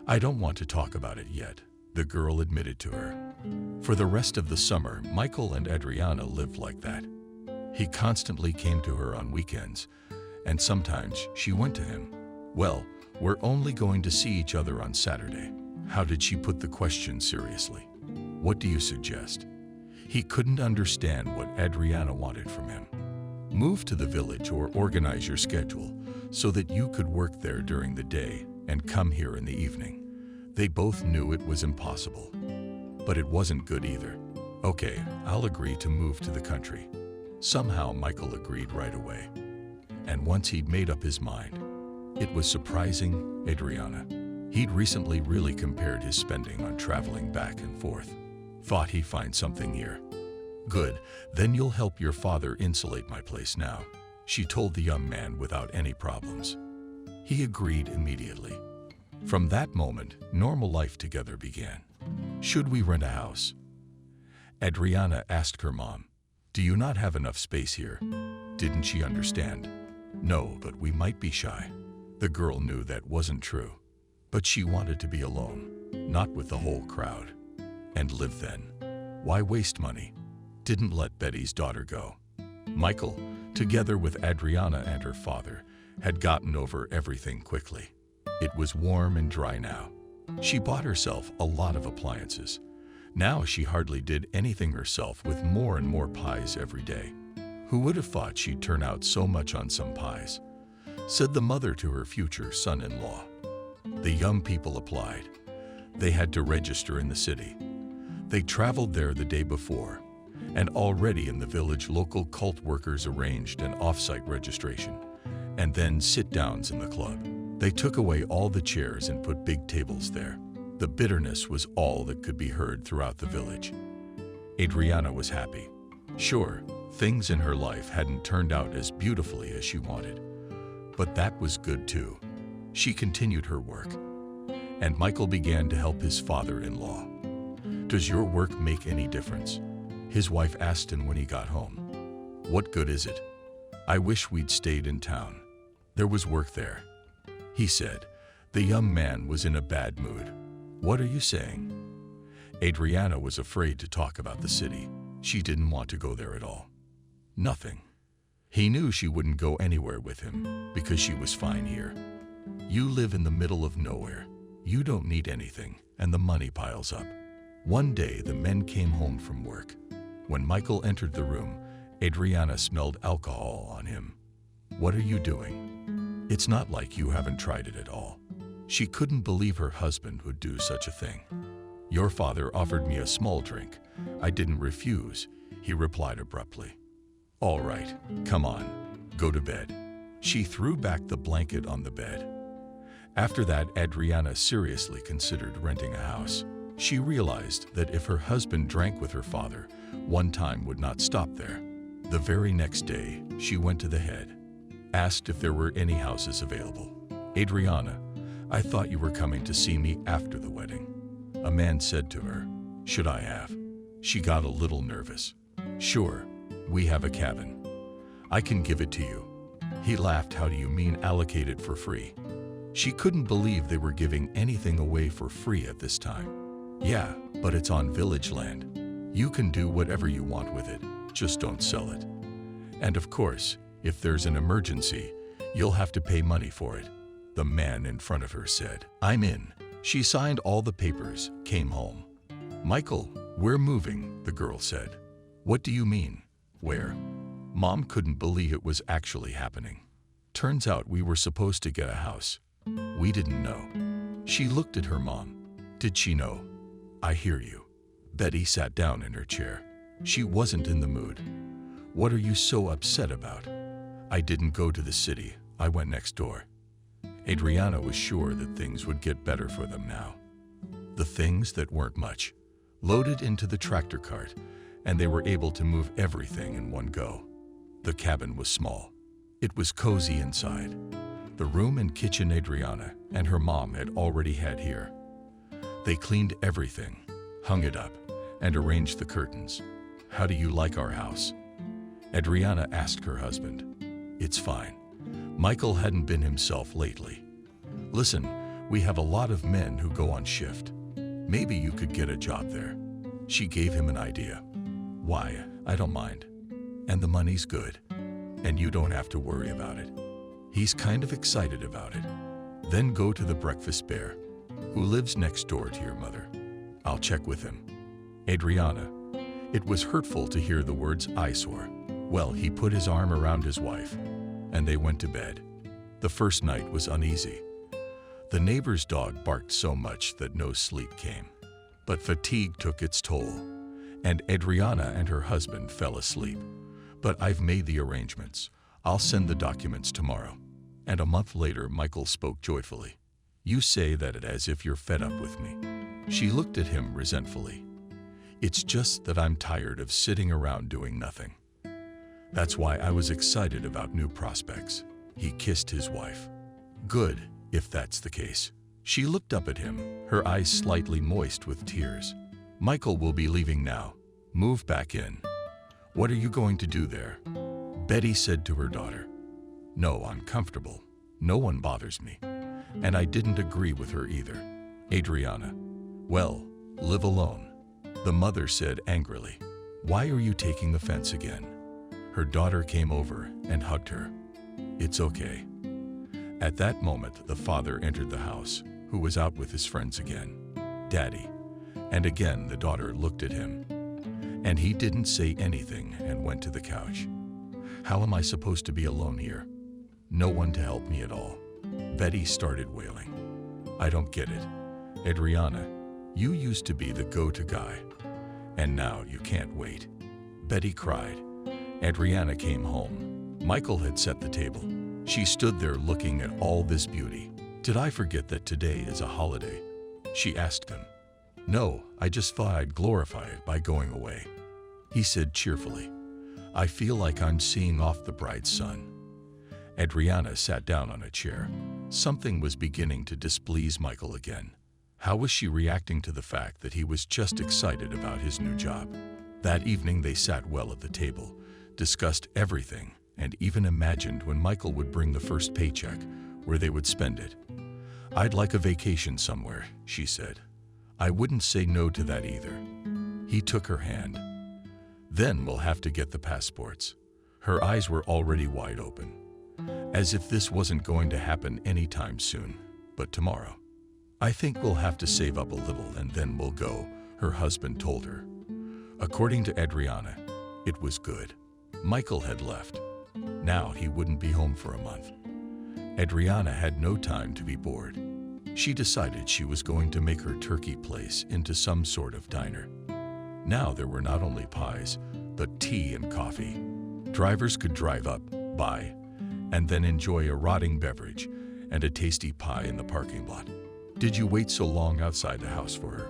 Speaker 1: I don't want to talk about it yet, the girl admitted to her. For the rest of the summer, Michael and Adriana lived like that. He constantly came to her on weekends, and sometimes she went to him. Well, we're only going to see each other on Saturday. How did she put the question seriously? What do you suggest? He couldn't understand what Adriana wanted from him. Move to the village or organize your schedule so that you could work there during the day and come here in the evening. They both knew it was impossible, but it wasn't good either. Okay, I'll agree to move to the country. Somehow Michael agreed right away. And once he'd made up his mind, it was surprising Adriana. He'd recently really compared his spending on traveling back and forth. Thought he'd find something here. Good, then you'll help your father insulate my place now, she told the young man without any problems. He agreed immediately. From that moment, normal life together began. Should we rent a house? Adriana asked her mom. Do you not have enough space here? Didn't she understand? No, but we might be shy. The girl knew that wasn't true. But she wanted to be alone, not with the whole crowd. And live then. Why waste money? Didn't let Betty's daughter go. Michael, together with Adriana and her father, had gotten over everything quickly. It was warm and dry now. She bought herself a lot of appliances. Now she hardly did anything herself, with more and more pies every day. Who would have thought she'd turn out so much on some pies? Said the mother to her future son-in-law. The young people applied. They had to register in the city. They traveled there the day before, and already in the village local cult workers arranged an off-site registration, and then sit-downs in the club. They took away all the chairs and put big tables there. The bitterness was all that could be heard throughout the village. Adriana was happy. Sure, things in her life hadn't turned out as beautifully as she wanted, but that was good too. She continued her work, and Michael began to help his father-in-law. Does your work make any difference? His wife asked him when he got home. What good is it? I wish we'd stayed in town. There was work there. He said. The young man was in a bad mood. What are you saying? Adriana was afraid to talk about the city. She didn't want to go there at all. Nothing. He knew she wouldn't go anywhere with him because she was fine here. You live in the middle of nowhere. You don't need anything, and the money piles up. One day, the men came home from work. When Michael entered the room, Adriana smelled alcohol on him. What are you doing? It's not like you haven't tried it at all. She couldn't believe her husband would do such a thing. Your father offered me a small drink. I didn't refuse, he replied abruptly. All right, come on, go to bed. She threw back the blanket on the bed. After that, Adriana seriously considered renting a house. She realized that if her husband drank with her father, one time would not stop there. The very next day, she went to the head, asked if there were any houses available. Adriana, I thought you were coming to see me after the wedding. A man said to her, should I have? She got a little nervous. Sure, we have a cabin. I can give it to you. He laughed. How do you mean allocate it for free? She couldn't believe they were giving anything away for free at this time. Yeah, but it's on village land. You can do whatever you want with it, just don't sell it. And of course, if there's an emergency, you'll have to pay money for it. The man in front of her said, I'm in. She signed all the papers, came home. Michael, we're moving, the girl said. What do you mean? Where? Mom couldn't believe it was actually happening. Turns out we were supposed to get a house. We didn't know. She looked at her mom. Did she know? I hear you. Betty sat down in her chair. She wasn't in the mood. What are you so upset about? I didn't go to the city. I went next door. Adriana was sure that things would get better for them now. The things that weren't much loaded into the tractor cart, and they were able to move everything in one go. The cabin was small. It was cozy inside. The room and kitchen Adriana and her mom had already had here. They cleaned everything, hung it up, and arranged the curtains. "How do you like our house?" Adriana asked her husband. "It's fine." Michael hadn't been himself lately. "Listen, we have a lot of men who go on shift. Maybe you could get a job there." She gave him an idea. "Why, I don't mind. And the money's good. And you don't have to worry about it." He's kind of excited about it. "Then go to the breakfast bear, who lives next door to your mother. I'll check with him." Adriana. It was hurtful to hear the words eyesore. Well, he put his arm around his wife, and they went to bed. The first night was uneasy. The neighbor's dog barked so much that no sleep came. But fatigue took its toll, and Adriana and her husband fell asleep. "But I've made the arrangements. I'll send the documents tomorrow." And a month later, Michael spoke joyfully. "You say that as if you're fed up with me." She looked at him resentfully. "It's just that I'm tired of sitting around doing nothing. That's why I was excited about new prospects." He kissed his wife. "Good, if that's the case." She looked up at him, her eyes slightly moist with tears. "Michael will be leaving now. Move back in." "What are you going to do there?" Betty said to her daughter. "No, I'm comfortable. No one bothers me." And I didn't agree with her either. Adriana. "Well, live alone," the mother said angrily. "Why are you taking the fence again?" Her daughter came over and hugged her. "It's okay." At that moment, the father entered the house, who was out with his friends again. "Daddy." And again the daughter looked at him. And he didn't say anything and went to the couch. "How am I supposed to be alone here? No one to help me at all." Betty started wailing. "I don't get it. Adriana, you used to be the go-to guy, and now you can't wait." Betty cried. Adriana came home. Michael had set the table. She stood there looking at all this beauty. "Did I forget that today is a holiday?" she asked him. "No, I just thought I'd glorify it by going away," he said cheerfully. "I feel like I'm seeing off the bride's son." Adriana sat down on a chair. Something was beginning to displease Michael again. How was she reacting to the fact that he was just excited about his new job? That evening they sat well at the table, discussed everything, and even imagined when Michael would bring the first paycheck, where they would spend it. "I'd like a vacation somewhere," she said. "I wouldn't say no to that either." He took her hand. "Then we'll have to get the passports." Her eyes were already wide open, as if this wasn't going to happen anytime soon, but tomorrow. "I think we'll have to save up a little and then we'll go," her husband told her. According to Adriana, it was good. Michael had left. Now he wouldn't be home for a month. Adriana had no time to be bored. She decided she was going to make her turkey place into some sort of diner. Now there were not only pies, but tea and coffee. Drivers could drive up, buy, and then enjoy a rotting beverage and a tasty pie in the parking lot. "Did you wait so long outside the house for her?"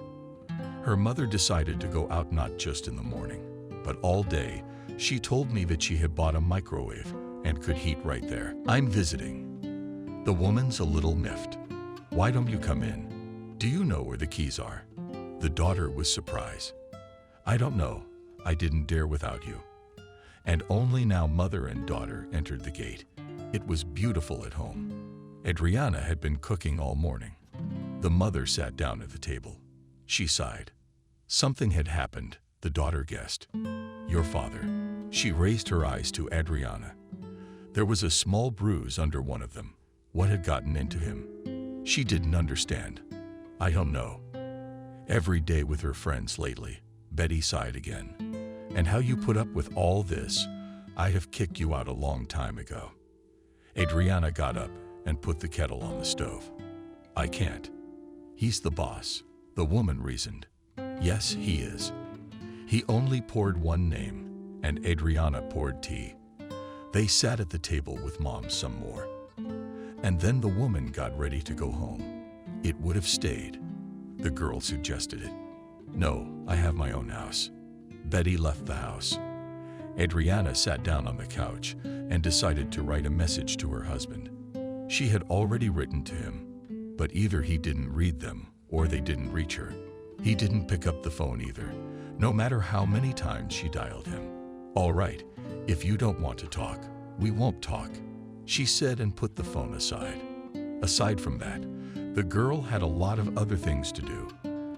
Speaker 1: Her mother decided to go out not just in the morning, but all day. She told me that she had bought a microwave and could heat right there. "I'm visiting." The woman's a little miffed. "Why don't you come in? Do you know where the keys are?" The daughter was surprised. "I don't know. I didn't dare without you." And only now mother and daughter entered the gate. It was beautiful at home. Adriana had been cooking all morning. The mother sat down at the table. She sighed. Something had happened, the daughter guessed. "Your father." She raised her eyes to Adriana. There was a small bruise under one of them. What had gotten into him? She didn't understand. "I don't know. Every day with her friends lately." Betty sighed again. "And how you put up with all this? I'd have kicked you out a long time ago." Adriana got up and put the kettle on the stove. "I can't. He's the boss," the woman reasoned. "Yes, he is." He only poured one name, and Adriana poured tea. They sat at the table with Mom some more. And then the woman got ready to go home. It would have stayed. The girl suggested it. No, I have my own house. Betty left the house. Adriana sat down on the couch and decided to write a message to her husband. She had already written to him, but either he didn't read them or they didn't reach her. He didn't pick up the phone either, no matter how many times she dialed him. All right, if you don't want to talk, we won't talk, she said and put the phone aside. Aside from that, the girl had a lot of other things to do.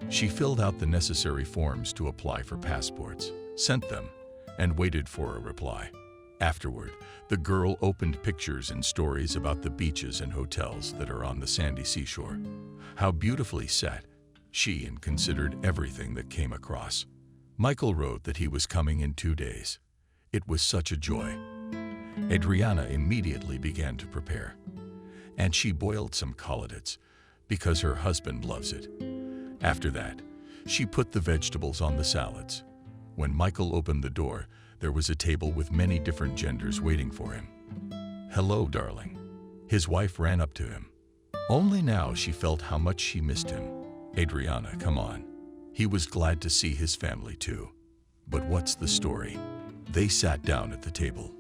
Speaker 1: She filled out the necessary forms to apply for passports, sent them, and waited for a reply. Afterward, the girl opened pictures and stories about the beaches and hotels that are on the sandy seashore. How beautifully set, she and considered everything that came across. Michael wrote that he was coming in 2 days. It was such a joy. Adriana immediately began to prepare. And she boiled some collards, because her husband loves it. After that, she put the vegetables on the salads. When Michael opened the door, there was a table with many different genders waiting for him. "Hello, darling." His wife ran up to him. Only now she felt how much she missed him. "Adriana, come on." He was glad to see his family too. But what's the story? They sat down at the table.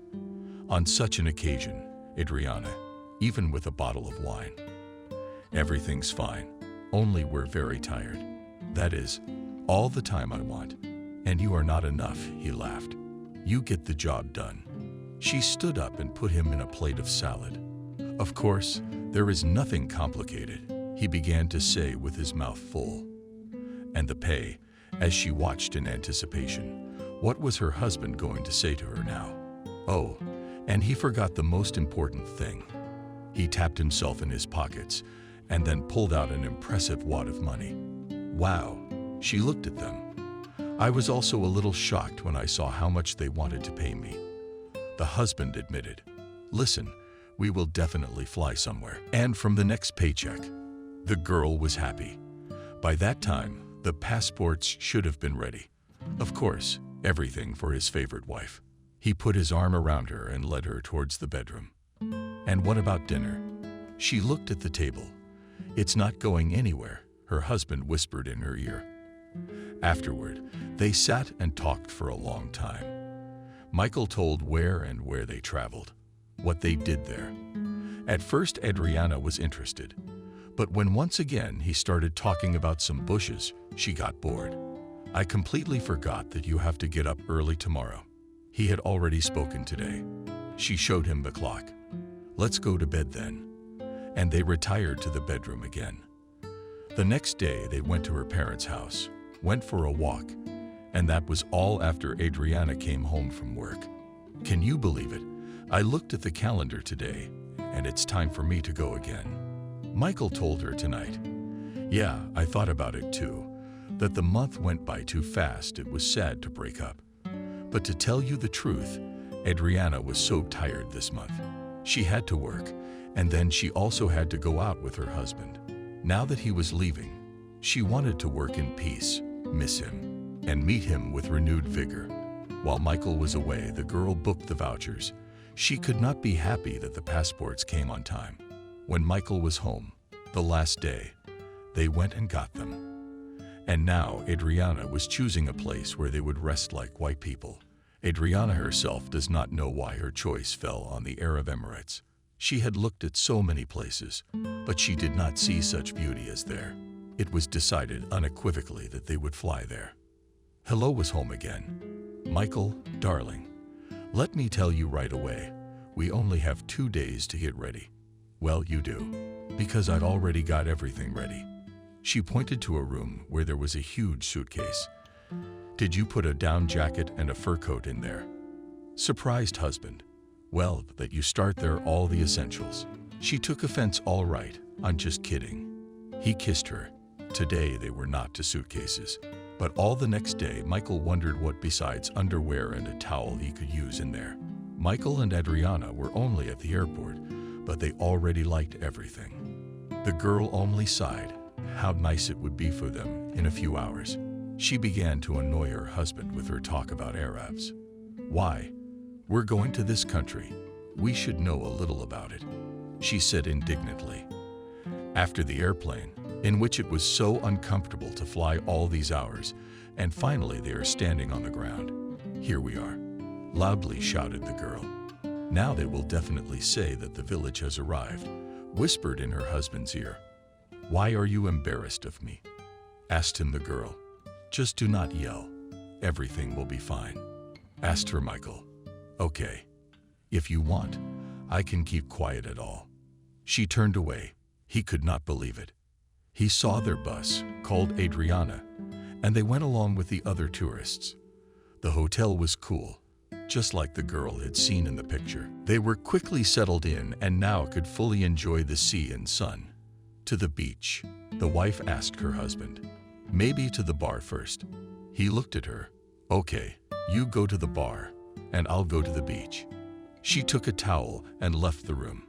Speaker 1: On such an occasion, Adriana, even with a bottle of wine. "Everything's fine, only we're very tired. That is, all the time I want. And you are not enough," he laughed. "You get the job done." She stood up and put him in a plate of salad. "Of course, there is nothing complicated," he began to say with his mouth full. And the pay, as she watched in anticipation. What was her husband going to say to her now? Oh, and he forgot the most important thing. He tapped himself in his pockets and then pulled out an impressive wad of money. Wow, she looked at them. I was also a little shocked when I saw how much they wanted to pay me. The husband admitted, "Listen, we will definitely fly somewhere." And from the next paycheck, the girl was happy. By that time, the passports should have been ready. Of course, everything for his favorite wife. He put his arm around her and led her towards the bedroom. "And what about dinner?" She looked at the table. "It's not going anywhere," her husband whispered in her ear. Afterward, they sat and talked for a long time. Michael told where they traveled, what they did there. At first, Adriana was interested, but when once again he started talking about some bushes, she got bored. "I completely forgot that you have to get up early tomorrow." He had already spoken today. She showed him the clock. "Let's go to bed then." And they retired to the bedroom again. The next day, they went to her parents' house, went for a walk, and that was all after Adriana came home from work. "Can you believe it? I looked at the calendar today, and it's time for me to go again." Michael told her tonight. "Yeah, I thought about it too, that the month went by too fast. It was sad to break up. But to tell you the truth, Adriana was so tired this month. She had to work, and then she also had to go out with her husband. Now that he was leaving, she wanted to work in peace, miss him, and meet him with renewed vigor. While Michael was away, the girl booked the vouchers. She could not be happy that the passports came on time. When Michael was home, the last day, they went and got them. And now Adriana was choosing a place where they would rest like white people. Adriana herself does not know why her choice fell on the Arab Emirates. She had looked at so many places, but she did not see such beauty as there. It was decided unequivocally that they would fly there. Hello was home again. "Michael, darling, let me tell you right away, we only have 2 days to get ready." "Well, you do, because I'd already got everything ready." She pointed to a room where there was a huge suitcase. "Did you put a down jacket and a fur coat in there?" Surprised husband. "Well, that you start there all the essentials." She took offense. "All right, I'm just kidding." He kissed her. Today they were not to suitcases. But all the next day, Michael wondered what besides underwear and a towel he could use in there. Michael and Adriana were only at the airport, but they already liked everything. The girl only sighed. How nice it would be for them in a few hours. She began to annoy her husband with her talk about Arabs. "Why? We're going to this country. We should know a little about it." she said indignantly. After the airplane, in which it was so uncomfortable to fly all these hours, and finally they are standing on the ground. Here we are, loudly shouted the girl. Now they will definitely say that the village has arrived, whispered in her husband's ear. Why are you embarrassed of me? Asked him the girl. Just do not yell. Everything will be fine. Asked her Michael. Okay. If you want, I can keep quiet at all. She turned away. He could not believe it. He saw their bus, called Adriana, and they went along with the other tourists. The hotel was cool, just like the girl had seen in the picture. They were quickly settled in and now could fully enjoy the sea and sun. To the beach, the wife asked her husband. Maybe to the bar first. He looked at her. Okay, you go to the bar, and I'll go to the beach. She took a towel and left the room.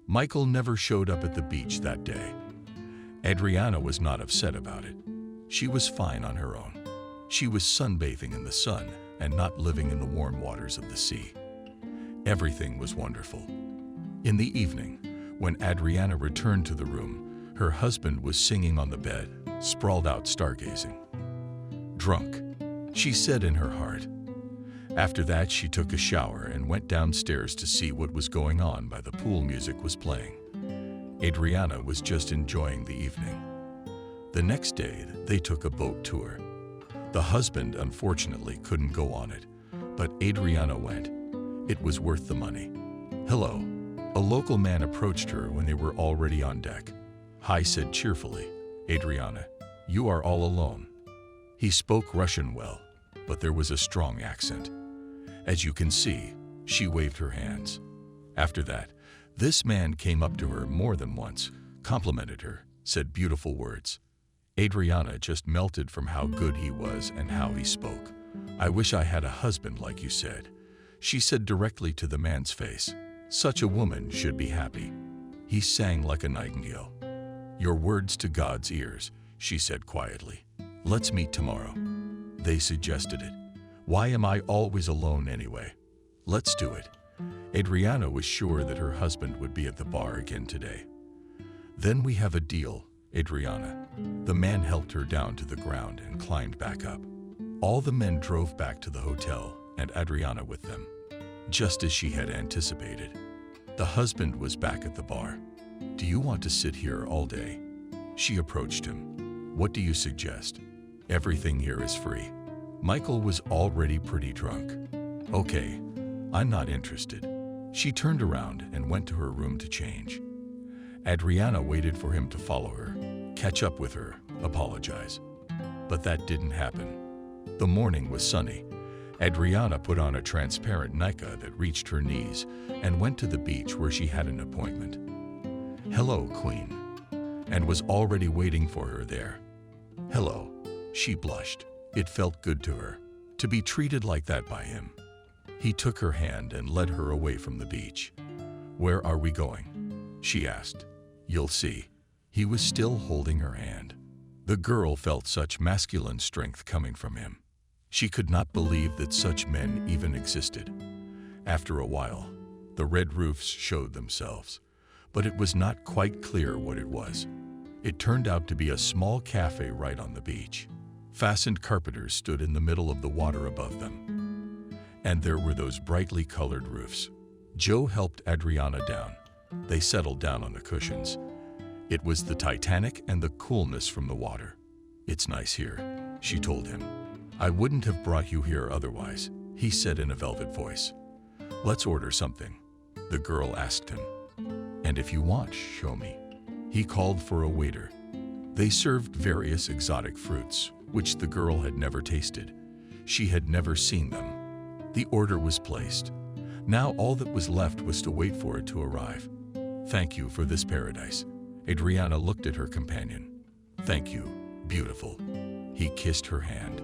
Speaker 1: Michael never showed up at the beach that day. Adriana was not upset about it. She was fine on her own. She was sunbathing in the sun and not living in the warm waters of the sea. Everything was wonderful. In the evening, when Adriana returned to the room, her husband was singing on the bed, sprawled out stargazing. Drunk, she said in her heart. After that, she took a shower and went downstairs to see what was going on by the pool music was playing. Adriana was just enjoying the evening. The next day, they took a boat tour. The husband, unfortunately, couldn't go on it, but Adriana went. It was worth the money. Hello. A local man approached her when they were already on deck. Hi, said cheerfully. Adriana, you are all alone. He spoke Russian well, but there was a strong accent. As you can see, she waved her hands. After that, this man came up to her more than once, complimented her, said beautiful words. Adriana just melted from how good he was and how he spoke. I wish I had a husband like you said. She said directly to the man's face. Such a woman should be happy. He sang like a nightingale. Your words to God's ears, she said quietly. Let's meet tomorrow. They suggested it. Why am I always alone anyway? Let's do it. Adriana was sure that her husband would be at the bar again today. Then we have a deal, Adriana. The man helped her down to the ground and climbed back up. All the men drove back to the hotel and Adriana with them, just as she had anticipated. The husband was back at the bar. Do you want to sit here all day? She approached him. What do you suggest? Everything here is free. Michael was already pretty drunk. Okay, I'm not interested. She turned around and went to her room to change. Adriana waited for him to follow her, catch up with her, apologize. But that didn't happen. The morning was sunny. Adriana put on a transparent nika that reached her knees and went to the beach where she had an appointment. Hello, Queen, and was already waiting for her there. Hello, she blushed. It felt good to her to be treated like that by him. He took her hand and led her away from the beach. Where are we going? She asked. You'll see. He was still holding her hand. The girl felt such masculine strength coming from him. She could not believe that such men even existed. After a while, the red roofs showed themselves, but it was not quite clear what it was. It turned out to be a small cafe right on the beach. Fastened carpenters stood in the middle of the water above them. And there were those brightly colored roofs. Joe helped Adriana down. They settled down on the cushions. It was the Titanic and the coolness from the water. It's nice here, she told him. I wouldn't have brought you here otherwise, he said in a velvet voice. Let's order something, the girl asked him. And if you want, show me. He called for a waiter. They served various exotic fruits, which the girl had never tasted. She had never seen them. The order was placed. Now all that was left was to wait for it to arrive. Thank you for this paradise. Adriana looked at her companion. Thank you, beautiful. He kissed her hand.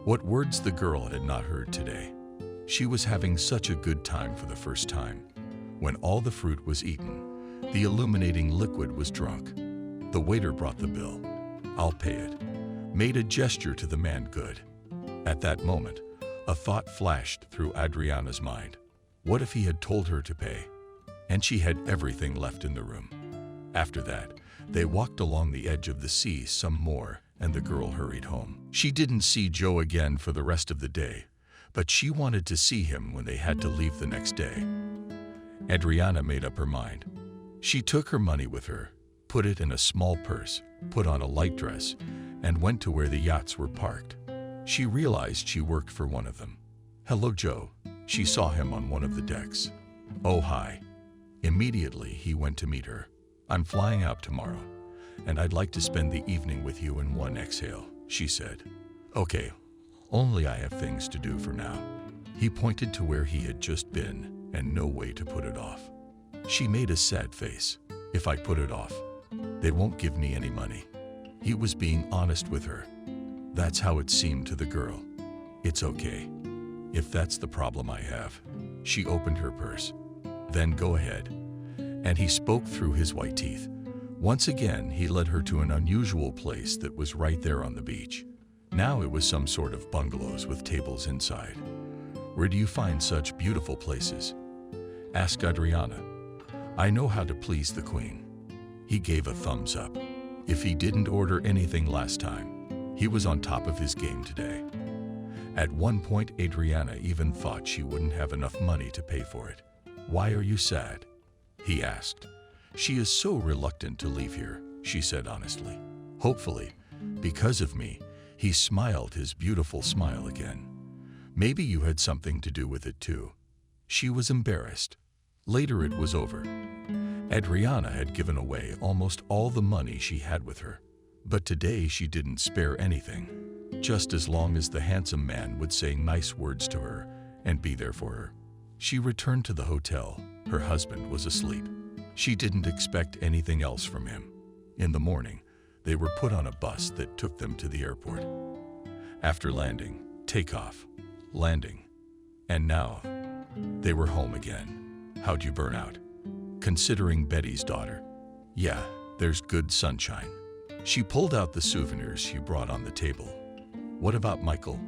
Speaker 1: What words the girl had not heard today. She was having such a good time for the first time. When all the fruit was eaten, the illuminating liquid was drunk. The waiter brought the bill. I'll pay it. Made a gesture to the man good. At that moment, a thought flashed through Adriana's mind. What if he had told her to pay? and she had everything left in the room. After that, they walked along the edge of the sea some more, and the girl hurried home. She didn't see Joe again for the rest of the day, but she wanted to see him when they had to leave the next day. Adriana made up her mind. She took her money with her, put it in a small purse, put on a light dress, and went to where the yachts were parked. She realized she worked for one of them. "Hello, Joe." She saw him on one of the decks. "Oh, hi." Immediately, he went to meet her. "I'm flying out tomorrow, and I'd like to spend the evening with you in one exhale," she said. "Okay, only I have things to do for now." He pointed to where he had just been, and no way to put it off. She made a sad face. "If I put it off, they won't give me any money." He was being honest with her. That's how it seemed to the girl. "It's okay, if that's the problem I have." She opened her purse. "Then go ahead." And he spoke through his white teeth. Once again, he led her to an unusual place that was right there on the beach. Now it was some sort of bungalows with tables inside. "Where do you find such beautiful places?" asked Adriana. "I know how to please the queen." He gave a thumbs up. If he didn't order anything last time, he was on top of his game today. At one point, Adriana even thought she wouldn't have enough money to pay for it. "Why are you sad?" he asked. "She is so reluctant to leave here," she said honestly. "Hopefully, because of me." He smiled his beautiful smile again. "Maybe you had something to do with it too." She was embarrassed. Later it was over. Adriana had given away almost all the money she had with her. But today she didn't spare anything. Just as long as the handsome man would say nice words to her and be there for her. She returned to the hotel. Her husband was asleep. She didn't expect anything else from him. In the morning, they were put on a bus that took them to the airport. After landing, takeoff, landing, and now they were home again. How'd you burn out? Considering Betty's daughter. Yeah, there's good sunshine. She pulled out the souvenirs she brought on the table. What about Michael?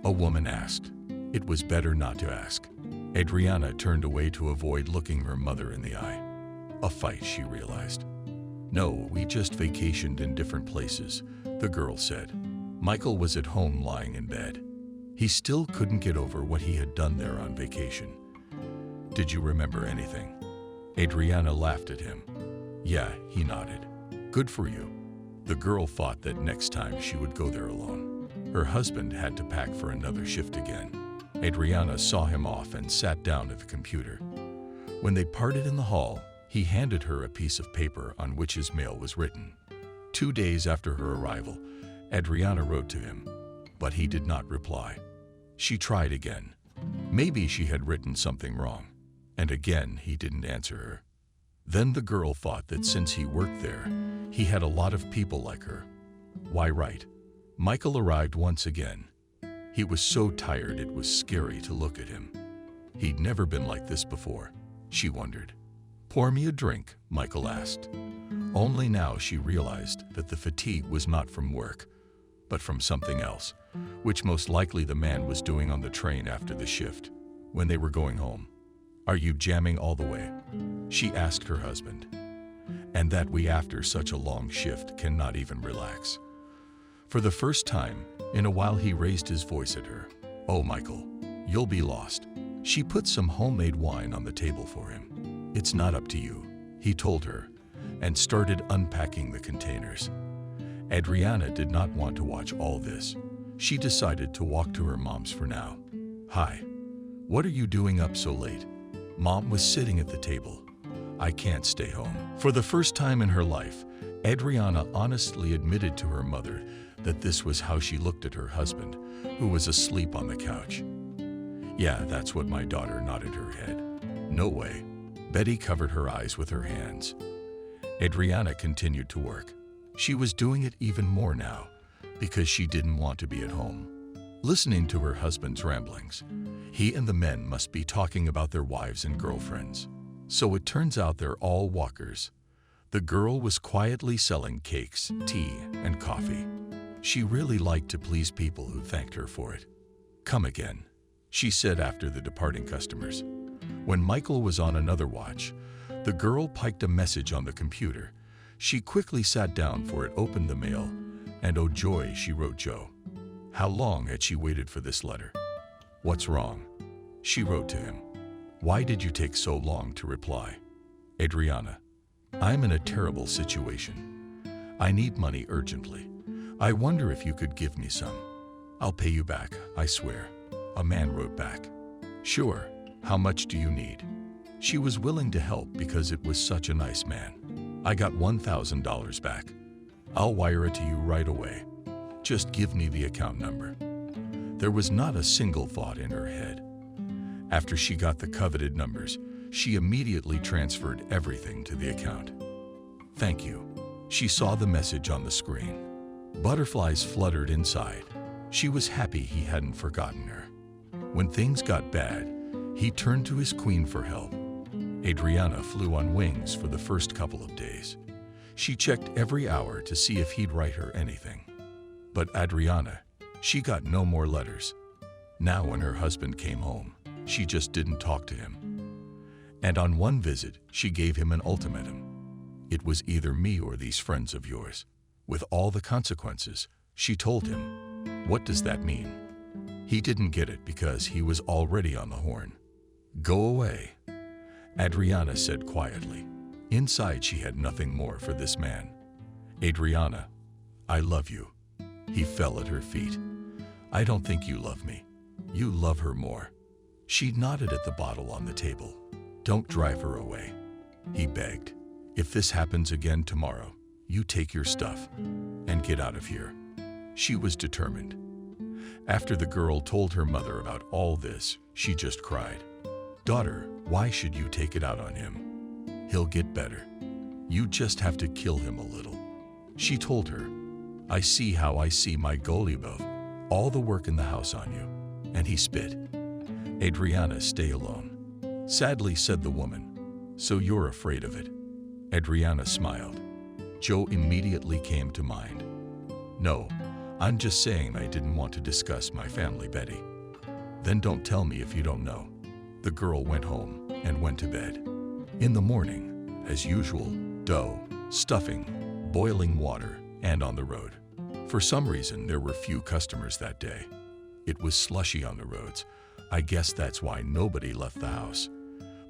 Speaker 1: A woman asked. It was better not to ask. Adriana turned away to avoid looking her mother in the eye. A fight, she realized. No, we just vacationed in different places, the girl said. Michael was at home lying in bed. He still couldn't get over what he had done there on vacation. Did you remember anything? Adriana laughed at him. Yeah, he nodded. Good for you. The girl thought that next time she would go there alone. Her husband had to pack for another shift again. Adriana saw him off and sat down at the computer. When they parted in the hall, he handed her a piece of paper on which his mail was written. 2 days after her arrival, Adriana wrote to him, but he did not reply. She tried again. Maybe she had written something wrong, and again he didn't answer her. Then the girl thought that since he worked there, he had a lot of people like her. Why write? Michael arrived once again. He was so tired it was scary to look at him. He'd never been like this before, she wondered. Pour me a drink, Michael asked. Only now she realized that the fatigue was not from work, but from something else, which most likely the man was doing on the train after the shift, when they were going home. Are you jamming all the way? She asked her husband. And that we after such a long shift cannot even relax. For the first time in a while he raised his voice at her. Oh, Michael, you'll be lost. She put some homemade wine on the table for him. It's not up to you, he told her, and started unpacking the containers. Adriana did not want to watch all this. She decided to walk to her mom's for now. Hi, what are you doing up so late? Mom was sitting at the table. I can't stay home. For the first time in her life, Adriana honestly admitted to her mother that this was how she looked at her husband, who was asleep on the couch. Yeah, that's what my daughter nodded her head. No way. Betty covered her eyes with her hands. Adriana continued to work. She was doing it even more now, because she didn't want to be at home. Listening to her husband's ramblings, he and the men must be talking about their wives and girlfriends. So it turns out they're all walkers. The girl was quietly selling cakes, tea, and coffee. She really liked to please people who thanked her for it. Come again, she said after the departing customers. When Michael was on another watch, The girl piked a message on the computer. She quickly sat down for it, opened the mail, and oh joy, she wrote Joe. How long had she waited for this letter? What's wrong? She wrote to him. Why did you take so long to reply? Adriana, I'm in a terrible situation. I need money urgently. I wonder if you could give me some. I'll pay you back, I swear. A man wrote back. Sure, how much do you need? She was willing to help because it was such a nice man. I got $1,000 back. I'll wire it to you right away. Just give me the account number. There was not a single thought in her head. After she got the coveted numbers, she immediately transferred everything to the account. Thank you. She saw the message on the screen. Butterflies fluttered inside. She was happy he hadn't forgotten her. When things got bad, he turned to his queen for help. Adriana flew on wings for the first couple of days. She checked every hour to see if he'd write her anything. But Adriana, she got no more letters. Now when her husband came home, she just didn't talk to him. And on one visit, she gave him an ultimatum. It was either me or these friends of yours. With all the consequences, she told him. What does that mean? He didn't get it because he was already on the horn. Go away, Adriana said quietly. Inside, she had nothing more for this man. Adriana, I love you. He fell at her feet. I don't think you love me. You love her more. She nodded at the bottle on the table. Don't drive her away, he begged. If this happens again tomorrow, you take your stuff and get out of here. She was determined. After the girl told her mother about all this, she just cried. Daughter, why should you take it out on him? He'll get better. You just have to kill him a little. She told her, I see my goalie above. All the work in the house on you. And he spit. Adriana, stay alone. Sadly said the woman. So you're afraid of it? Adriana smiled. Joe immediately came to mind. No, I'm just saying I didn't want to discuss my family, Betty. Then don't tell me if you don't know. The girl went home and went to bed. In the morning, as usual, dough, stuffing, boiling water, and on the road. For some reason, there were few customers that day. It was slushy on the roads. I guess that's why nobody left the house.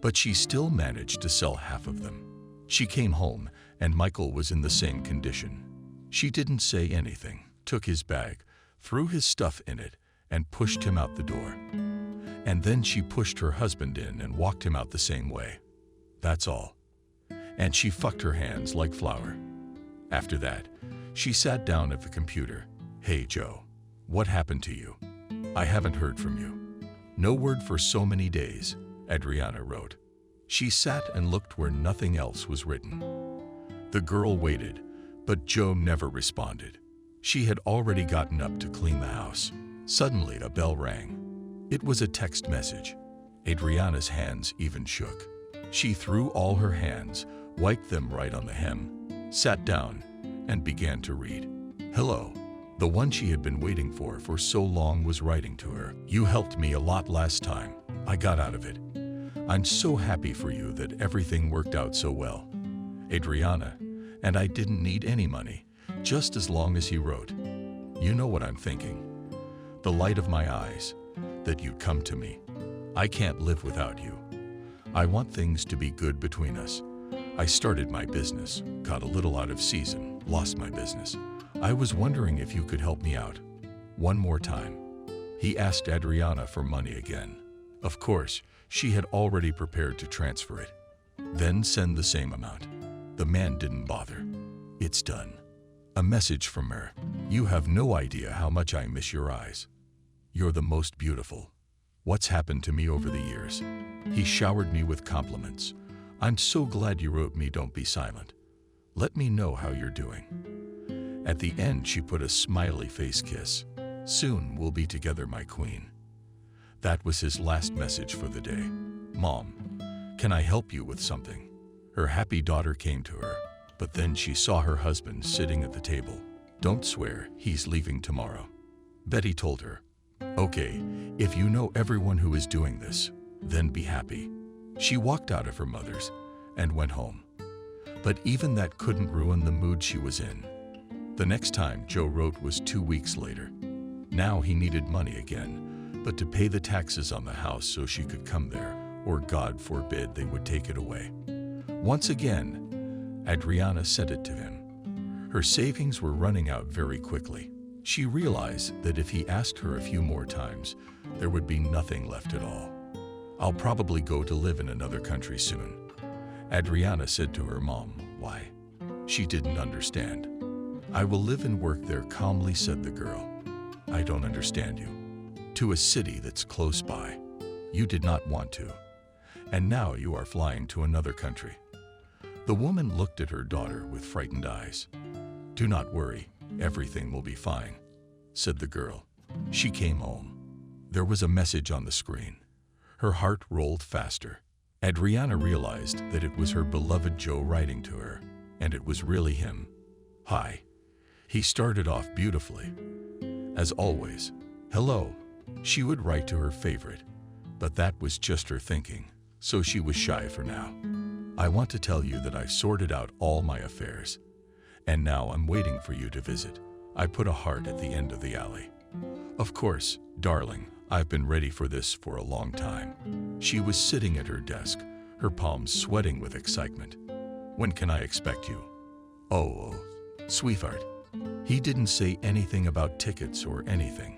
Speaker 1: But she still managed to sell half of them. She came home, and Michael was in the same condition. She didn't say anything, took his bag, threw his stuff in it, and pushed him out the door. And then she pushed her husband in and walked him out the same way. That's all. And she fucked her hands like flour. After that, she sat down at the computer. Hey, Joe, what happened to you? I haven't heard from you. No word for so many days, Adriana wrote. She sat and looked where nothing else was written. The girl waited, but Joe never responded. She had already gotten up to clean the house. Suddenly, a bell rang. It was a text message. Adriana's hands even shook. She threw all her hands, wiped them right on the hem, sat down, and began to read. Hello. The one she had been waiting for so long was writing to her. You helped me a lot last time. I got out of it. I'm so happy for you that everything worked out so well. Adriana, and I didn't need any money, just as long as he wrote. You know what I'm thinking. The light of my eyes, that you'd come to me. I can't live without you. I want things to be good between us. I started my business, got a little out of season, lost my business. I was wondering if you could help me out. One more time. He asked Adriana for money again. Of course, she had already prepared to transfer it. Then send the same amount. The man didn't bother. It's done. A message from her. You have no idea how much I miss your eyes. You're the most beautiful. What's happened to me over the years? He showered me with compliments. I'm so glad you wrote me, don't be silent. Let me know how you're doing. At the end, she put a smiley face kiss. Soon we'll be together, my queen. That was his last message for the day. Mom, can I help you with something? Her happy daughter came to her, but then she saw her husband sitting at the table. Don't swear, he's leaving tomorrow. Betty told her, okay, if you know everyone who is doing this, then be happy. She walked out of her mother's, and went home. But even that couldn't ruin the mood she was in. The next time Joe wrote was 2 weeks later. Now he needed money again, but to pay the taxes on the house so she could come there, or God forbid they would take it away. Once again, Adriana sent it to him. Her savings were running out very quickly. She realized that if he asked her a few more times, there would be nothing left at all. "I'll probably go to live in another country soon," Adriana said to her mom. Why? She didn't understand. "I will live and work there," calmly said the girl. "I don't understand you. To a city that's close by. You did not want to. And now you are flying to another country." The woman looked at her daughter with frightened eyes. "Do not worry, everything will be fine," said the girl. She came home. There was a message on the screen. Her heart rolled faster. Adriana realized that it was her beloved Joe writing to her, and it was really him. "Hi." He started off beautifully. As always, "Hello." She would write to her favorite, but that was just her thinking, so she was shy for now. "I want to tell you that I've sorted out all my affairs, and now I'm waiting for you to visit." I put a heart at the end of the alley. "Of course, darling, I've been ready for this for a long time." She was sitting at her desk, her palms sweating with excitement. "When can I expect you?" Oh, sweetheart." He didn't say anything about tickets or anything.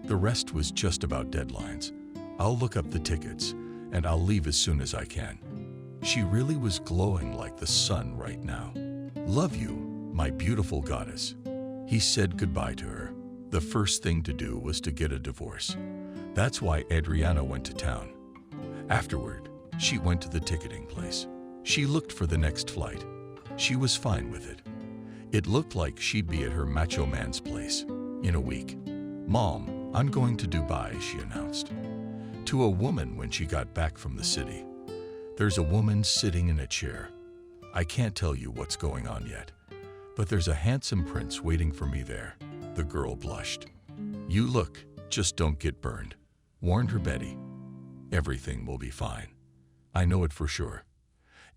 Speaker 1: The rest was just about deadlines. "I'll look up the tickets, and I'll leave as soon as I can." She really was glowing like the sun right now. "Love you, my beautiful goddess." He said goodbye to her. The first thing to do was to get a divorce. That's why Adriana went to town. Afterward, she went to the ticketing place. She looked for the next flight. She was fine with it. It looked like she'd be at her macho man's place in a week. "Mom, I'm going to Dubai," she announced to a woman when she got back from the city. "There's a woman sitting in a chair. I can't tell you what's going on yet, but there's a handsome prince waiting for me there." The girl blushed. "You look, just don't get burned," warned her Betty. "Everything will be fine. I know it for sure."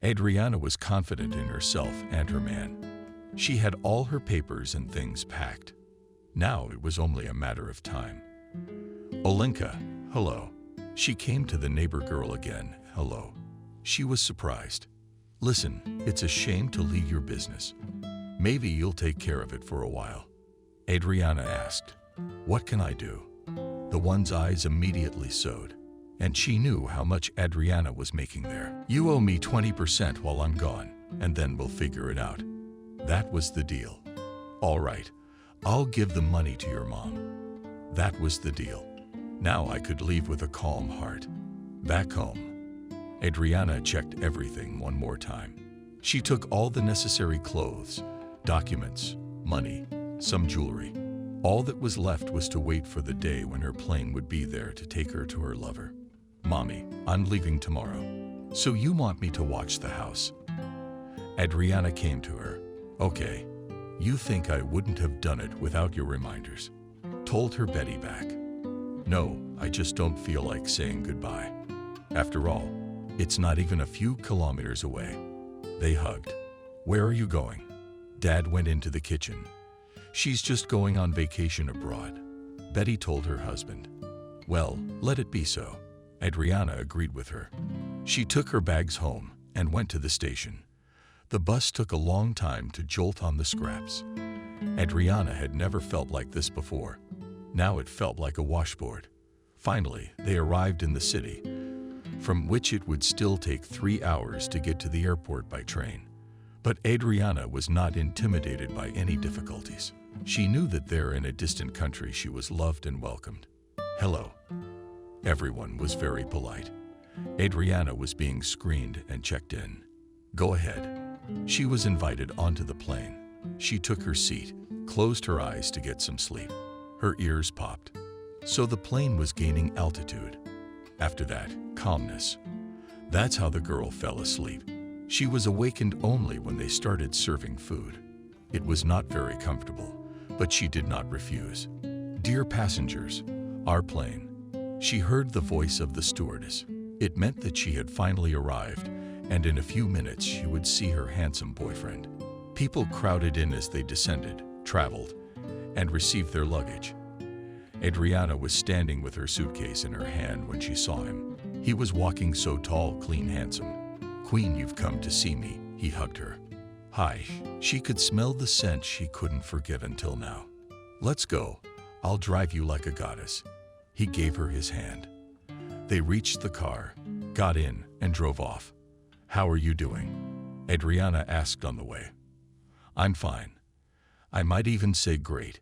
Speaker 1: Adriana was confident in herself and her man. She had all her papers and things packed. Now it was only a matter of time. "Olenka, hello." She came to the neighbor girl again. "Hello." She was surprised. "Listen, it's a shame to leave your business. Maybe you'll take care of it for a while." Adriana asked, "What can I do?" The one's eyes immediately sewed, and she knew how much Adriana was making there. "You owe me 20% while I'm gone, and then we'll figure it out." That was the deal. "All right, I'll give the money to your mom." That was the deal. Now I could leave with a calm heart. Back home, Adriana checked everything one more time. She took all the necessary clothes, documents, money, some jewelry. All that was left was to wait for the day when her plane would be there to take her to her lover. "Mommy, I'm leaving tomorrow. So you want me to watch the house?" Adriana came to her. "Okay, you think I wouldn't have done it without your reminders," told her Betty back. "No, I just don't feel like saying goodbye. After all, it's not even a few kilometers away." They hugged. "Where are you going?" Dad went into the kitchen. "She's just going on vacation abroad," Betty told her husband. "Well, let it be so." Adriana agreed with her. She took her bags home and went to the station. The bus took a long time to jolt on the scraps. Adriana had never felt like this before. Now it felt like a washboard. Finally, they arrived in the city, from which it would still take 3 hours to get to the airport by train. But Adriana was not intimidated by any difficulties. She knew that there in a distant country she was loved and welcomed. "Hello." Everyone was very polite. Adriana was being screened and checked in. "Go ahead." She was invited onto the plane. She took her seat, closed her eyes to get some sleep. Her ears popped. So the plane was gaining altitude. After that, calmness. That's how the girl fell asleep. She was awakened only when they started serving food. It was not very comfortable, but she did not refuse. "Dear passengers, our plane." She heard the voice of the stewardess. It meant that she had finally arrived, and in a few minutes she would see her handsome boyfriend. People crowded in as they descended, traveled, and received their luggage. Adriana was standing with her suitcase in her hand when she saw him. He was walking so tall, clean, handsome. "Queen, you've come to see me," he hugged her. "Hi." She could smell the scent she couldn't forget until now. "Let's go. I'll drive you like a goddess." He gave her his hand. They reached the car, got in, and drove off. "How are you doing?" Adriana asked on the way. "I'm fine. I might even say great."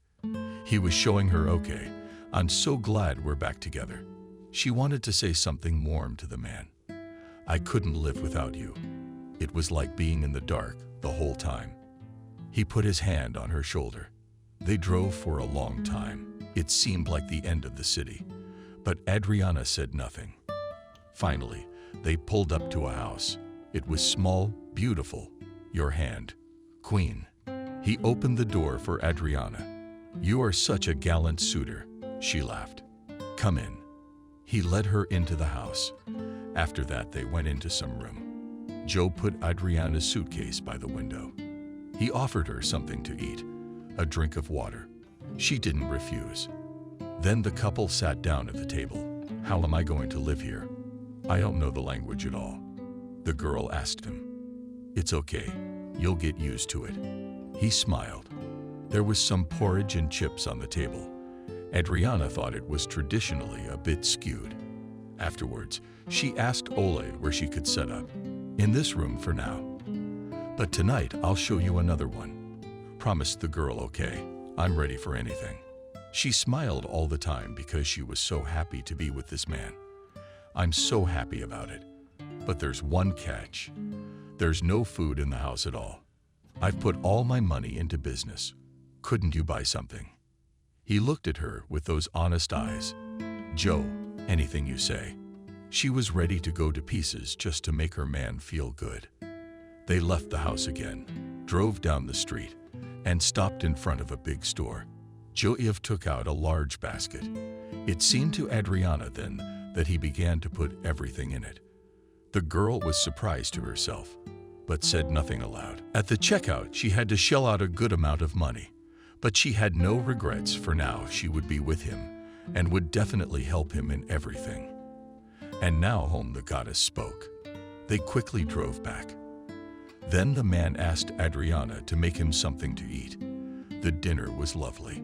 Speaker 1: He was showing her, "Okay, I'm so glad we're back together." She wanted to say something warm to the man. "I couldn't live without you." It was like being in the dark the whole time. He put his hand on her shoulder. They drove for a long time. It seemed like the end of the city, but Adriana said nothing. Finally, they pulled up to a house. It was small, beautiful. "Your hand, Queen." He opened the door for Adriana. "You are such a gallant suitor," she laughed. "Come in." He led her into the house. After that, they went into some room. Joe put Adriana's suitcase by the window. He offered her something to eat, a drink of water. She didn't refuse. Then the couple sat down at the table. "How am I going to live here? I don't know the language at all." The girl asked him. "It's okay. You'll get used to it." He smiled. There was some porridge and chips on the table. Adriana thought it was traditionally a bit skewed. Afterwards, she asked Ole where she could set up. "In this room for now. But tonight I'll show you another one," promised the girl. "Okay, I'm ready for anything." She smiled all the time because she was so happy to be with this man. "I'm so happy about it. But there's one catch. There's no food in the house at all. I've put all my money into business. Couldn't you buy something?" He looked at her with those honest eyes. "Joe, anything you say." She was ready to go to pieces just to make her man feel good. They left the house again, drove down the street, and stopped in front of a big store. Joev took out a large basket. It seemed to Adriana then that he began to put everything in it. The girl was surprised to herself, but said nothing aloud. At the checkout, she had to shell out a good amount of money, but she had no regrets, for now she would be with him and would definitely help him in everything. And now home, the goddess spoke. They quickly drove back. Then the man asked Adriana to make him something to eat. The dinner was lovely.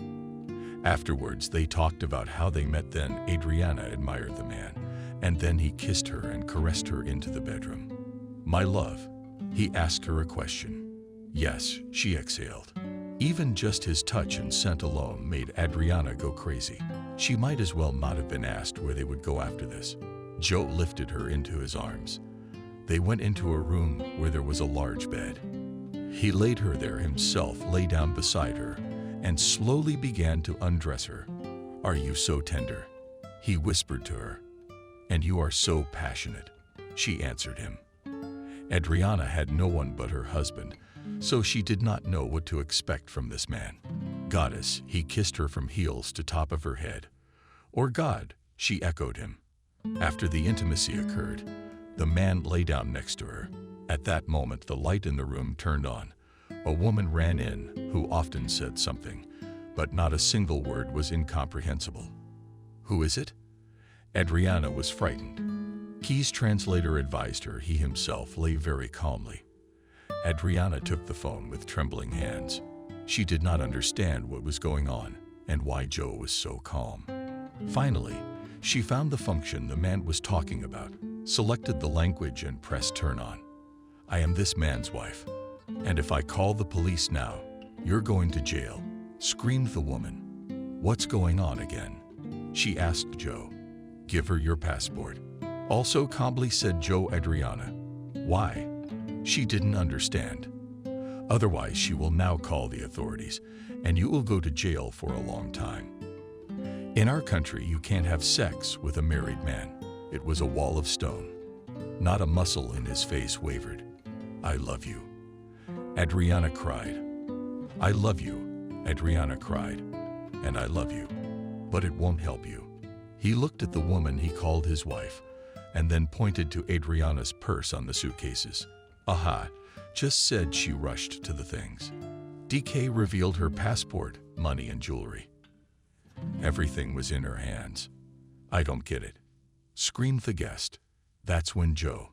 Speaker 1: Afterwards, they talked about how they met. Then Adriana admired the man, and then he kissed her and caressed her into the bedroom. "My love?" He asked her a question. "Yes," she exhaled. Even just his touch and scent alone made Adriana go crazy. She might as well not have been asked where they would go after this. Joe lifted her into his arms. They went into a room where there was a large bed. He laid her there himself, lay down beside her, and slowly began to undress her. "Are you so tender?" he whispered to her. "And you are so passionate," she answered him. Adriana had no one but her husband, so she did not know what to expect from this man. "Goddess," he kissed her from heels to top of her head. "Or God," she echoed him. After the intimacy occurred, the man lay down next to her. At that moment, the light in the room turned on. A woman ran in who often said something, but not a single word was incomprehensible. "Who is it?" Adriana was frightened. Key's translator advised her. He himself lay very calmly. Adriana took the phone with trembling hands. She did not understand what was going on and why Joe was so calm. Finally, she found the function the man was talking about, selected the language and pressed turn on. "I am this man's wife, and if I call the police now, you're going to jail," screamed the woman. "What's going on again?" she asked Joe. "Give her your passport." Also calmly said Joe. Adriana. "Why?" She didn't understand. "Otherwise, she will now call the authorities, and you will go to jail for a long time. In our country, you can't have sex with a married man." It was a wall of stone. Not a muscle in his face wavered. "I love you," Adriana cried. "I love you," Adriana cried. "And I love you. But it won't help you." He looked at the woman he called his wife, and then pointed to Adriana's purse on the suitcases. Aha, just said. She rushed to the things. DK revealed her passport, money, and jewelry. Everything was in her hands. I don't get it, screamed the guest. That's when Joe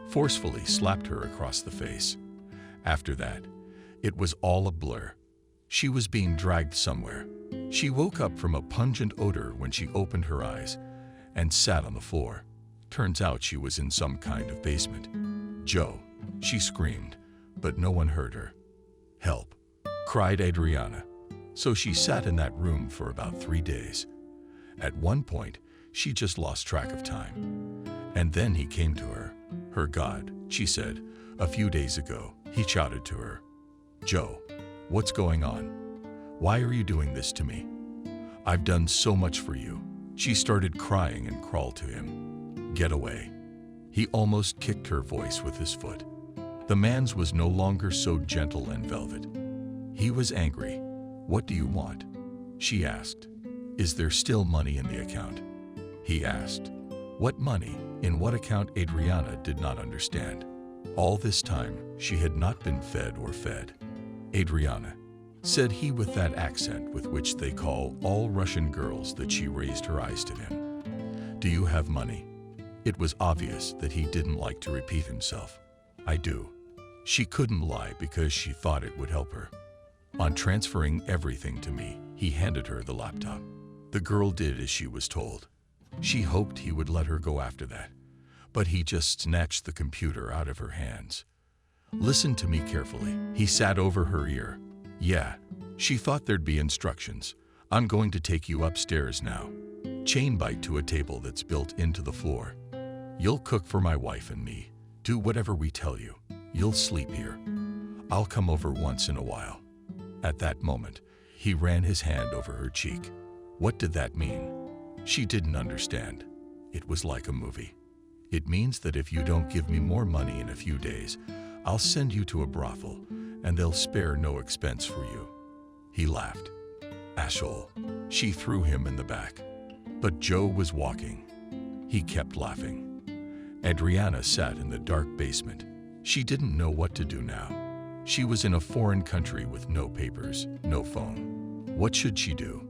Speaker 1: forcefully slapped her across the face. After that, it was all a blur. She was being dragged somewhere. She woke up from a pungent odor when she opened her eyes and sat on the floor. Turns out she was in some kind of basement. Joe, she screamed, but no one heard her. Help, cried Adriana. So she sat in that room for about 3 days. At one point, she just lost track of time. And then he came to her. Her God, she said, a few days ago. He shouted to her. Joe, what's going on? Why are you doing this to me? I've done so much for you. She started crying and crawled to him. Get away. He almost kicked her voice with his foot. The man's was no longer so gentle and velvet. He was angry. What do you want? She asked. Is there still money in the account? He asked. What money? In what account? Adriana did not understand. All this time, she had not been fed or fed. Adriana, said he with that accent with which they call all Russian girls that she raised her eyes to him. Do you have money? It was obvious that he didn't like to repeat himself. I do. She couldn't lie because she thought it would help her. On transferring everything to me, he handed her the laptop. The girl did as she was told. She hoped he would let her go after that, but he just snatched the computer out of her hands. Listen to me carefully. He sat over her ear. Yeah, she thought there'd be instructions. I'm going to take you upstairs now. Chain bite to a table that's built into the floor. You'll cook for my wife and me. Do whatever we tell you. You'll sleep here. I'll come over once in a while. At that moment, he ran his hand over her cheek. What did that mean? She didn't understand. It was like a movie. It means that if you don't give me more money in a few days, I'll send you to a brothel, and they'll spare no expense for you. He laughed. Asshole. She threw him in the back. But Joe was walking. He kept laughing. Adriana sat in the dark basement. She didn't know what to do now. She was in a foreign country with no papers, no phone. What should she do?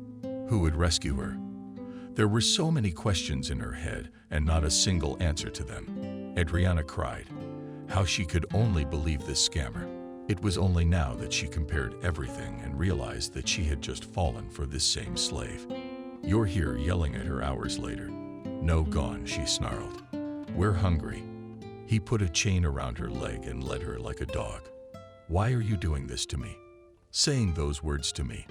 Speaker 1: Who would rescue her? There were so many questions in her head and not a single answer to them. Adriana cried. How she could only believe this scammer. It was only now that she compared everything and realized that she had just fallen for this same slave. You're here yelling at her hours later. No, gone, she snarled. We're hungry. He put a chain around her leg and led her like a dog. Why are you doing this to me? Saying those words to me.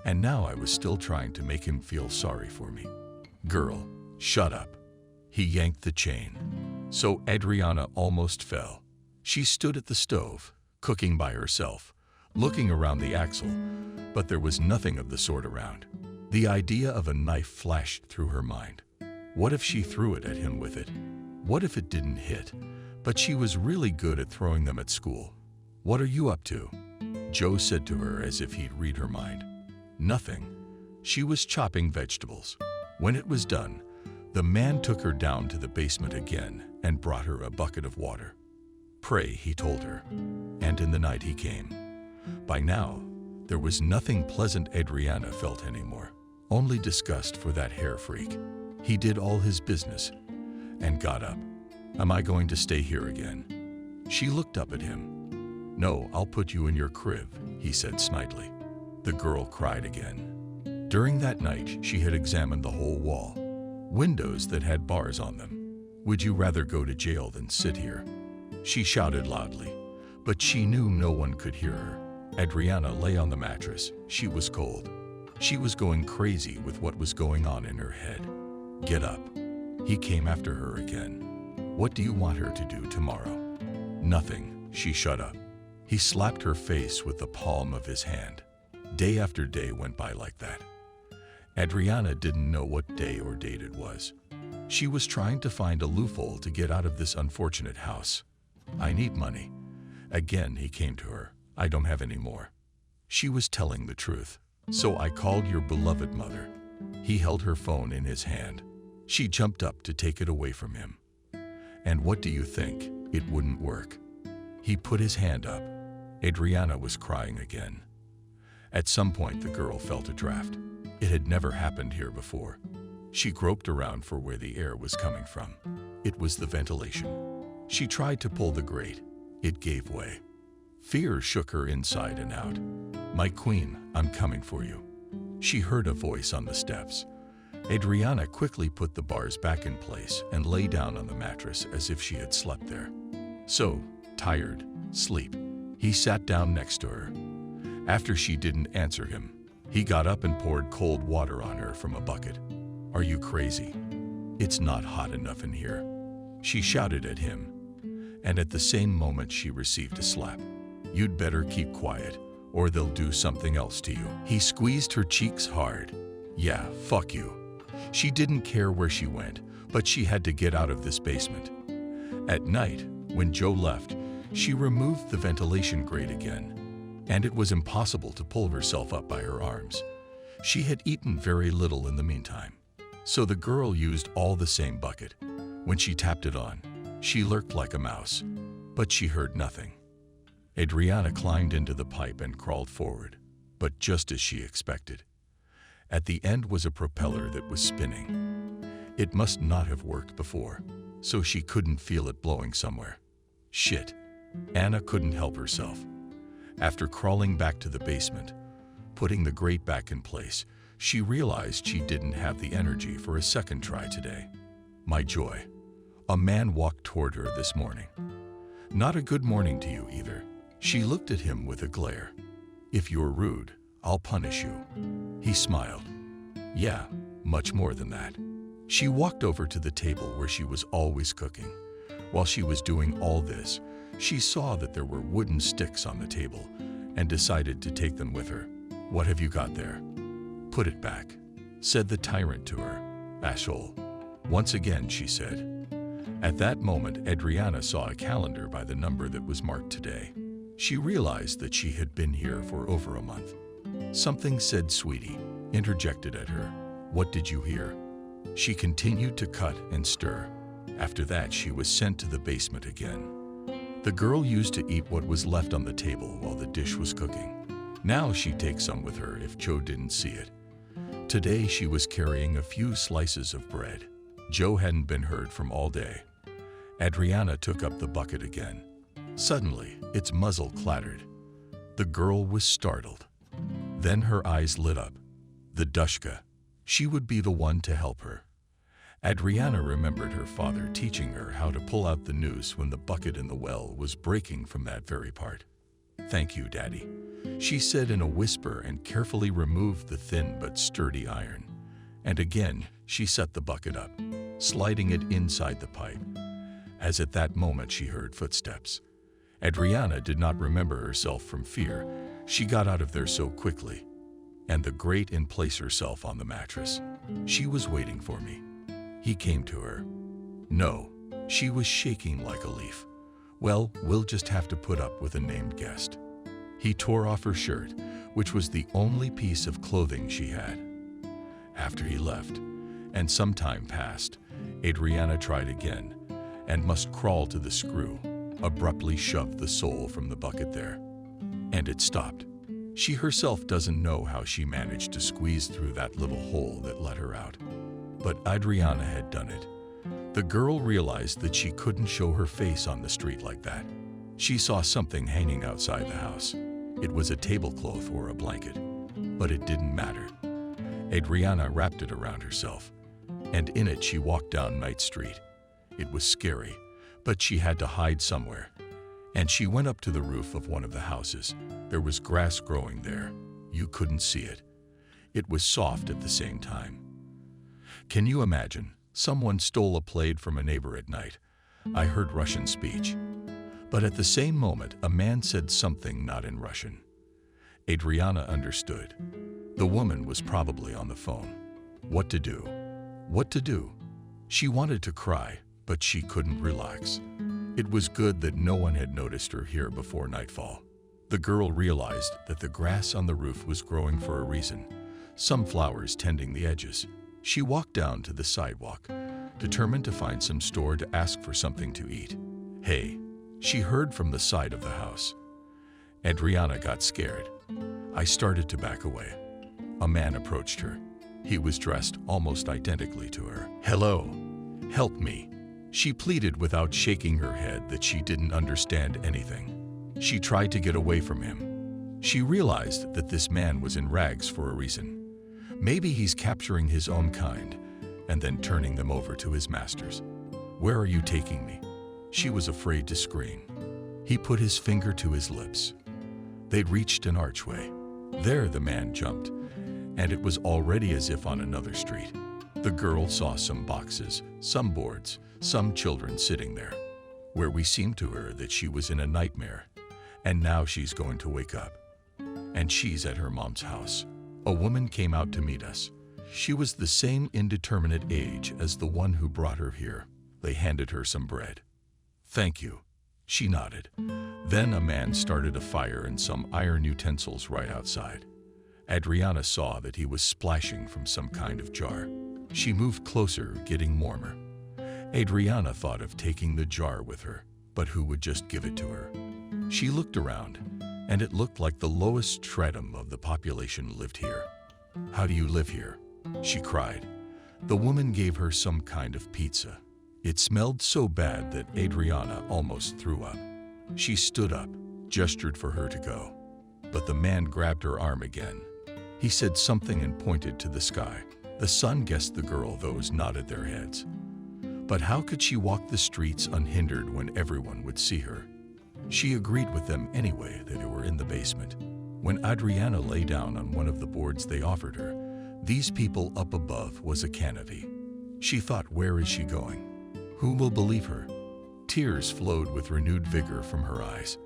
Speaker 1: And now I was still trying to make him feel sorry for me. Girl, shut up. He yanked the chain. So Adriana almost fell. She stood at the stove, cooking by herself, looking around the axle, but there was nothing of the sort around. The idea of a knife flashed through her mind. What if she threw it at him with it? What if it didn't hit? But she was really good at throwing them at school. What are you up to? Joe said to her as if he'd read her mind. Nothing. She was chopping vegetables. When it was done, the man took her down to the basement again and brought her a bucket of water. Pray, he told her. And in the night he came. By now, there was nothing pleasant Adriana felt anymore, only disgust for that hair freak. He did all his business and got up. Am I going to stay here again? She looked up at him. No, I'll put you in your crib, he said snidely. The girl cried again. During that night, she had examined the whole wall, windows that had bars on them. Would you rather go to jail than sit here? She shouted loudly, but she knew no one could hear her. Adriana lay on the mattress. She was cold. She was going crazy with what was going on in her head. Get up. He came after her again. What do you want her to do tomorrow? Nothing. She shut up. He slapped her face with the palm of his hand. Day after day went by like that. Adriana didn't know what day or date it was. She was trying to find a loophole to get out of this unfortunate house. I need money. Again, he came to her. I don't have any more. She was telling the truth. So I called your beloved mother. He held her phone in his hand. She jumped up to take it away from him. And what do you think? It wouldn't work. He put his hand up. Adriana was crying again. At some point, the girl felt a draft. It had never happened here before. She groped around for where the air was coming from. It was the ventilation. She tried to pull the grate. It gave way. Fear shook her inside and out. "My queen, I'm coming for you." She heard a voice on the steps. Adriana quickly put the bars back in place and lay down on the mattress as if she had slept there. "So, tired, sleep." He sat down next to her. After she didn't answer him, he got up and poured cold water on her from a bucket. "Are you crazy? It's not hot enough in here," she shouted at him. And at the same moment, she received a slap. "You'd better keep quiet, or they'll do something else to you." He squeezed her cheeks hard. "Yeah, fuck you." She didn't care where she went, but she had to get out of this basement. At night, when Joe left, she removed the ventilation grate again, and it was impossible to pull herself up by her arms. She had eaten very little in the meantime, so the girl used all the same bucket. When she tapped it on, she lurked like a mouse, but she heard nothing. Adriana climbed into the pipe and crawled forward, but just as she expected. At the end was a propeller that was spinning. It must not have worked before, so she couldn't feel it blowing somewhere. Shit. Anna couldn't help herself. After crawling back to the basement, putting the grate back in place, she realized she didn't have the energy for a second try today. My joy. A man walked toward her this morning. "Not a good morning to you either." She looked at him with a glare. "If you're rude, I'll punish you." He smiled. "Yeah, much more than that." She walked over to the table where she was always cooking. While she was doing all this, she saw that there were wooden sticks on the table and decided to take them with her. "What have you got there?" "Put it back," said the tyrant to her. "Asshole." Once again, she said. At that moment, Adriana saw a calendar by the number that was marked today. She realized that she had been here for over a month. Something said, "Sweetie," interjected at her. "What did you hear?" She continued to cut and stir. After that, she was sent to the basement again. The girl used to eat what was left on the table while the dish was cooking. Now she'd take some with her if Joe didn't see it. Today she was carrying a few slices of bread. Joe hadn't been heard from all day. Adriana took up the bucket again. Suddenly, its muzzle clattered. The girl was startled. Then her eyes lit up. The Dushka. She would be the one to help her. Adriana remembered her father teaching her how to pull out the noose when the bucket in the well was breaking from that very part. "Thank you, Daddy," she said in a whisper and carefully removed the thin but sturdy iron. And again, she set the bucket up, sliding it inside the pipe. As at that moment she heard footsteps. Adriana did not remember herself from fear. She got out of there so quickly, and the grate in place herself on the mattress. "She was waiting for me." He came to her. "No." She was shaking like a leaf. "Well, we'll just have to put up with a named guest." He tore off her shirt, which was the only piece of clothing she had. After he left, and some time passed, Adriana tried again, and must crawl to the screw, abruptly shoved the sole from the bucket there. And it stopped. She herself doesn't know how she managed to squeeze through that little hole that let her out. But Adriana had done it. The girl realized that she couldn't show her face on the street like that. She saw something hanging outside the house. It was a tablecloth or a blanket, but it didn't matter. Adriana wrapped it around herself, and in it she walked down Night Street. It was scary, but she had to hide somewhere. And she went up to the roof of one of the houses. There was grass growing there. You couldn't see it. It was soft at the same time. Can you imagine? Someone stole a plate from a neighbor at night. I heard Russian speech. But at the same moment, a man said something not in Russian. Adriana understood. The woman was probably on the phone. What to do? What to do? She wanted to cry, but she couldn't relax. It was good that no one had noticed her here before nightfall. The girl realized that the grass on the roof was growing for a reason, some flowers tending the edges. She walked down to the sidewalk. determined to find some store to ask for something to eat. "Hey," she heard from the side of the house. Adriana got scared. I started to back away. A man approached her. He was dressed almost identically to her. "Hello, help me," she pleaded without shaking her head that she didn't understand anything. She tried to get away from him. She realized that this man was in rags for a reason. Maybe he's capturing his own kind and then turning them over to his masters. "Where are you taking me?" She was afraid to scream. He put his finger to his lips. They'd reached an archway. There the man jumped, and it was already as if on another street. The girl saw some boxes, some boards, some children sitting there, where we seemed to her that she was in a nightmare, and now she's going to wake up. And she's at her mom's house. A woman came out to meet us. She was the same indeterminate age as the one who brought her here. They handed her some bread. "Thank you," she nodded. Then a man started a fire and some iron utensils right outside. Adriana saw that he was splashing from some kind of jar. She moved closer, getting warmer. Adriana thought of taking the jar with her, but who would just give it to her? She looked around, and it looked like the lowest stratum of the population lived here. "How do you live here?" she cried. The woman gave her some kind of pizza. It smelled so bad that Adriana almost threw up. She stood up, gestured for her to go, but the man grabbed her arm again. He said something and pointed to the sky. The son guessed the girl, those nodded their heads. But how could she walk the streets unhindered when everyone would see her? She agreed with them anyway that they were in the basement. When Adriana lay down on one of the boards they offered her, these people up above was a canopy. She thought, where is she going? Who will believe her? Tears flowed with renewed vigor from her eyes.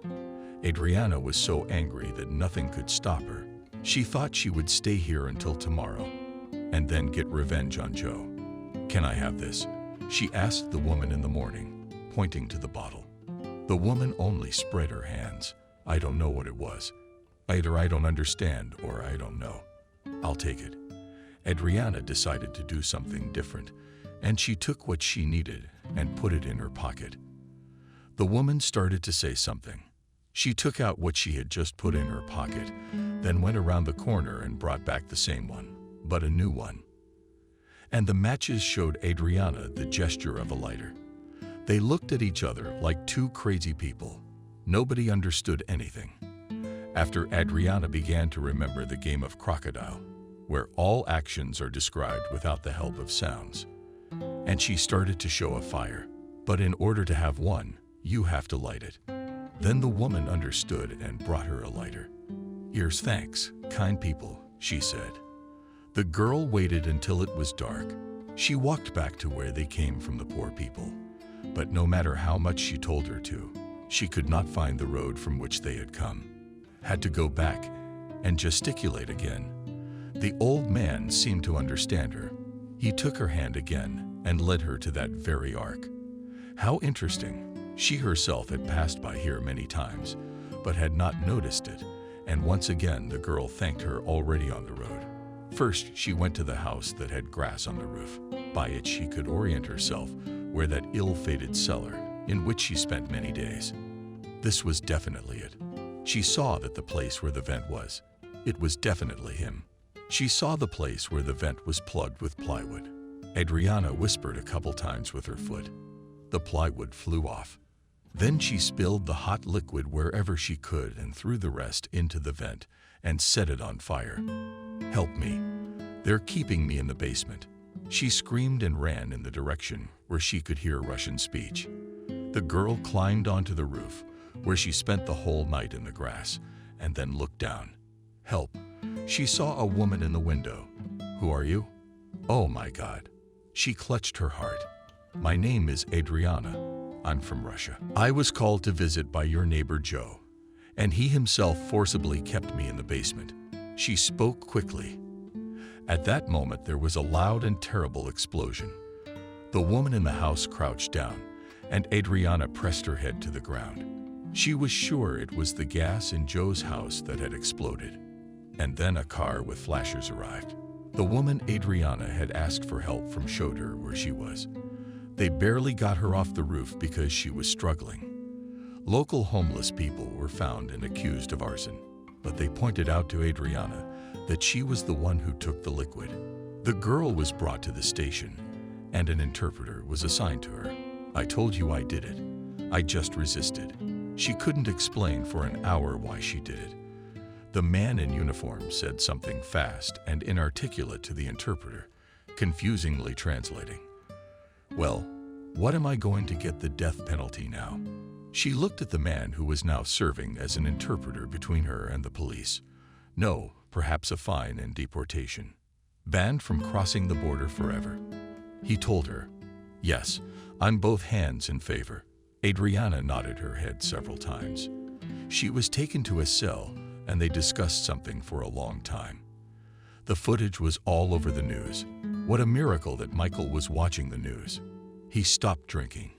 Speaker 1: Adriana was so angry that nothing could stop her. She thought she would stay here until tomorrow and then get revenge on Joe. "Can I have this?" she asked the woman in the morning, pointing to the bottle. The woman only spread her hands. "I don't know what it was. Either I don't understand or I don't know. I'll take it." Adriana decided to do something different, and she took what she needed and put it in her pocket. The woman started to say something. She took out what she had just put in her pocket, then went around the corner and brought back the same one, but a new one. And the matches showed Adriana the gesture of a lighter. They looked at each other like two crazy people. Nobody understood anything. After Adriana began to remember the game of crocodile, where all actions are described without the help of sounds. And she started to show a fire. But in order to have one, you have to light it. Then the woman understood and brought her a lighter. "Here's thanks, kind people," she said. The girl waited until it was dark. She walked back to where they came from, the poor people. But no matter how much she told her to, she could not find the road from which they had come. Had to go back and gesticulate again. The old man seemed to understand her. He took her hand again and led her to that very ark. How interesting. She herself had passed by here many times, but had not noticed it, and once again the girl thanked her already on the road. First, she went to the house that had grass on the roof. By it she could orient herself where that ill-fated cellar, in which she spent many days. This was definitely it. She saw that the place where the vent was. It was definitely him. She saw the place where the vent was plugged with plywood. Adriana whispered a couple times with her foot. The plywood flew off. Then she spilled the hot liquid wherever she could and threw the rest into the vent and set it on fire. "Help me. They're keeping me in the basement." She screamed and ran in the direction where she could hear Russian speech. The girl climbed onto the roof, where she spent the whole night in the grass, and then looked down. "Help." She saw a woman in the window. "Who are you?" "Oh my God." She clutched her heart. "My name is Adriana. I'm from Russia. I was called to visit by your neighbor Joe, and he himself forcibly kept me in the basement." She spoke quickly. At that moment there was a loud and terrible explosion. The woman in the house crouched down, and Adriana pressed her head to the ground. She was sure it was the gas in Joe's house that had exploded. And then a car with flashers arrived. The woman Adriana had asked for help from showed her where she was. They barely got her off the roof because she was struggling. Local homeless people were found and accused of arson, but they pointed out to Adriana that she was the one who took the liquid. The girl was brought to the station, and an interpreter was assigned to her. I told you I did it. I just resisted. She couldn't explain for an hour why she did it. The man in uniform said something fast and inarticulate to the interpreter, confusingly translating. Well, what am I going to get the death penalty now? She looked at the man who was now serving as an interpreter between her and the police. No, perhaps a fine and deportation. Banned from crossing the border forever. He told her, yes, I'm both hands in favor. Adriana nodded her head several times. She was taken to a cell and they discussed something for a long time. The footage was all over the news. What a miracle that Michael was watching the news. He stopped drinking.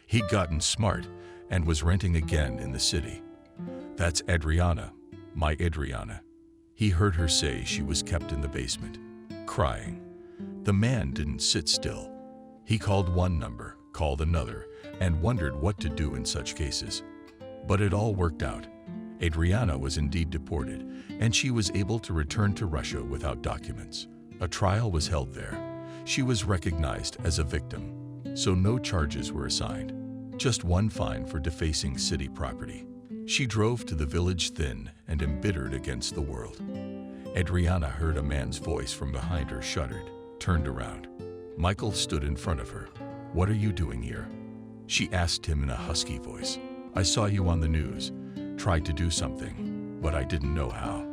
Speaker 1: He'd gotten smart and was renting again in the city. That's Adriana, my Adriana. He heard her say she was kept in the basement, crying. The man didn't sit still. He called one number, called another, and wondered what to do in such cases. But it all worked out. Adriana was indeed deported, and she was able to return to Russia without documents. A trial was held there. She was recognized as a victim, so no charges were assigned. Just one fine for defacing city property. She drove to the village thin and embittered against the world. Adriana heard a man's voice from behind her, shuddered, turned around. Michael stood in front of her. What are you doing here? She asked him in a husky voice. I saw you on the news. Tried to do something, but I didn't know how.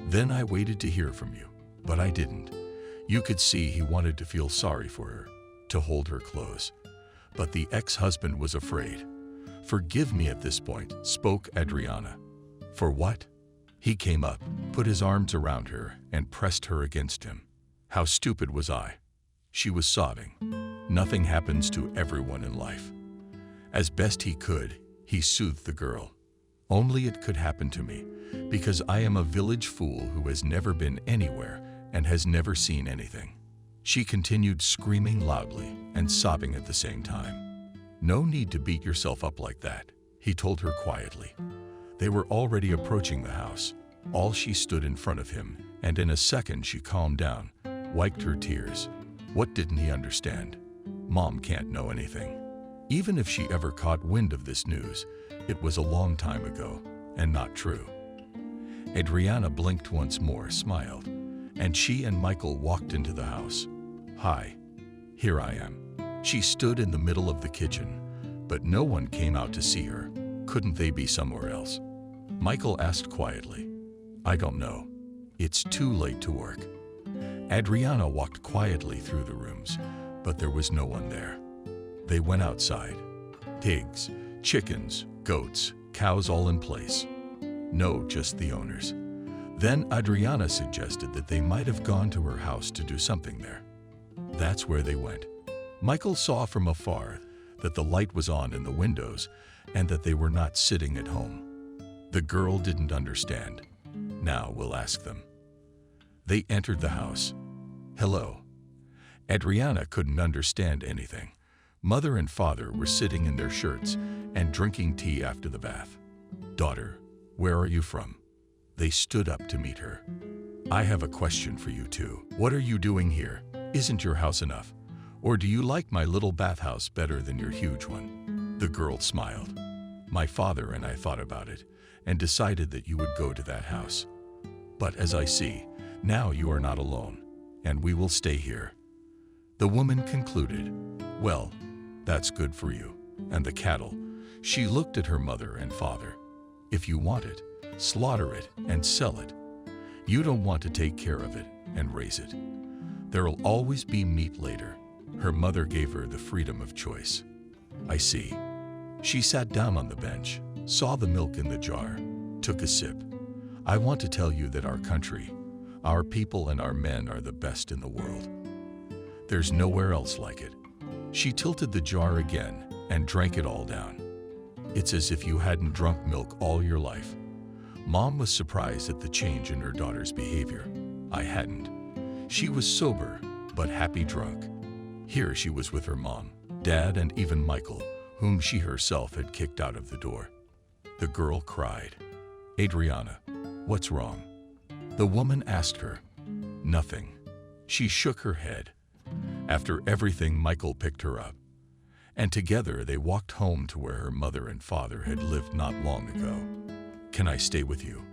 Speaker 1: Then I waited to hear from you, but I didn't. You could see he wanted to feel sorry for her, to hold her close. But the ex-husband was afraid. Forgive me at this point, spoke Adriana. For what? He came up, put his arms around her, and pressed her against him. How stupid was I? She was sobbing. Nothing happens to everyone in life. As best he could, he soothed the girl. Only it could happen to me, because I am a village fool who has never been anywhere and has never seen anything. She continued screaming loudly and sobbing at the same time. No need to beat yourself up like that, he told her quietly. They were already approaching the house. All she stood in front of him, and in a second she calmed down, wiped her tears. What didn't he understand? Mom can't know anything. Even if she ever caught wind of this news, it was a long time ago, and not true. Adriana blinked once more, smiled, and she and Michael walked into the house. Hi, here I am. She stood in the middle of the kitchen, but no one came out to see her. Couldn't they be somewhere else? Michael asked quietly. I don't know. It's too late to work. Adriana walked quietly through the rooms, but there was no one there. They went outside. Pigs, chickens, goats, cows all in place. No, just the owners. Then Adriana suggested that they might have gone to her house to do something there. That's where they went. Michael saw from afar that the light was on in the windows and that they were not sitting at home. The girl didn't understand. Now we'll ask them. They entered the house. Hello. Adriana couldn't understand anything. Mother and father were sitting in their shirts and drinking tea after the bath. Daughter, where are you from? They stood up to meet her. I have a question for you too. What are you doing here? Isn't your house enough? Or do you like my little bathhouse better than your huge one? The girl smiled. My father and I thought about it and decided that you would go to that house. But as I see, now you are not alone, and we will stay here. The woman concluded, well, that's good for you. And the cattle. She looked at her mother and father. If you want it, slaughter it and sell it. You don't want to take care of it and raise it. There'll always be meat later. Her mother gave her the freedom of choice. I see. She sat down on the bench, saw the milk in the jar, took a sip. I want to tell you that our country, our people and our men are the best in the world. There's nowhere else like it. She tilted the jar again and drank it all down. It's as if you hadn't drunk milk all your life. Mom was surprised at the change in her daughter's behavior. I hadn't. She was sober, but happy drunk. Here she was with her mom, Dad and even Michael, whom she herself had kicked out of the door. The girl cried. "Adriana, what's wrong?" The woman asked her. "Nothing." She shook her head. After everything, Michael picked her up, and together they walked home to where her mother and father had lived not long ago. "Can I stay with you?"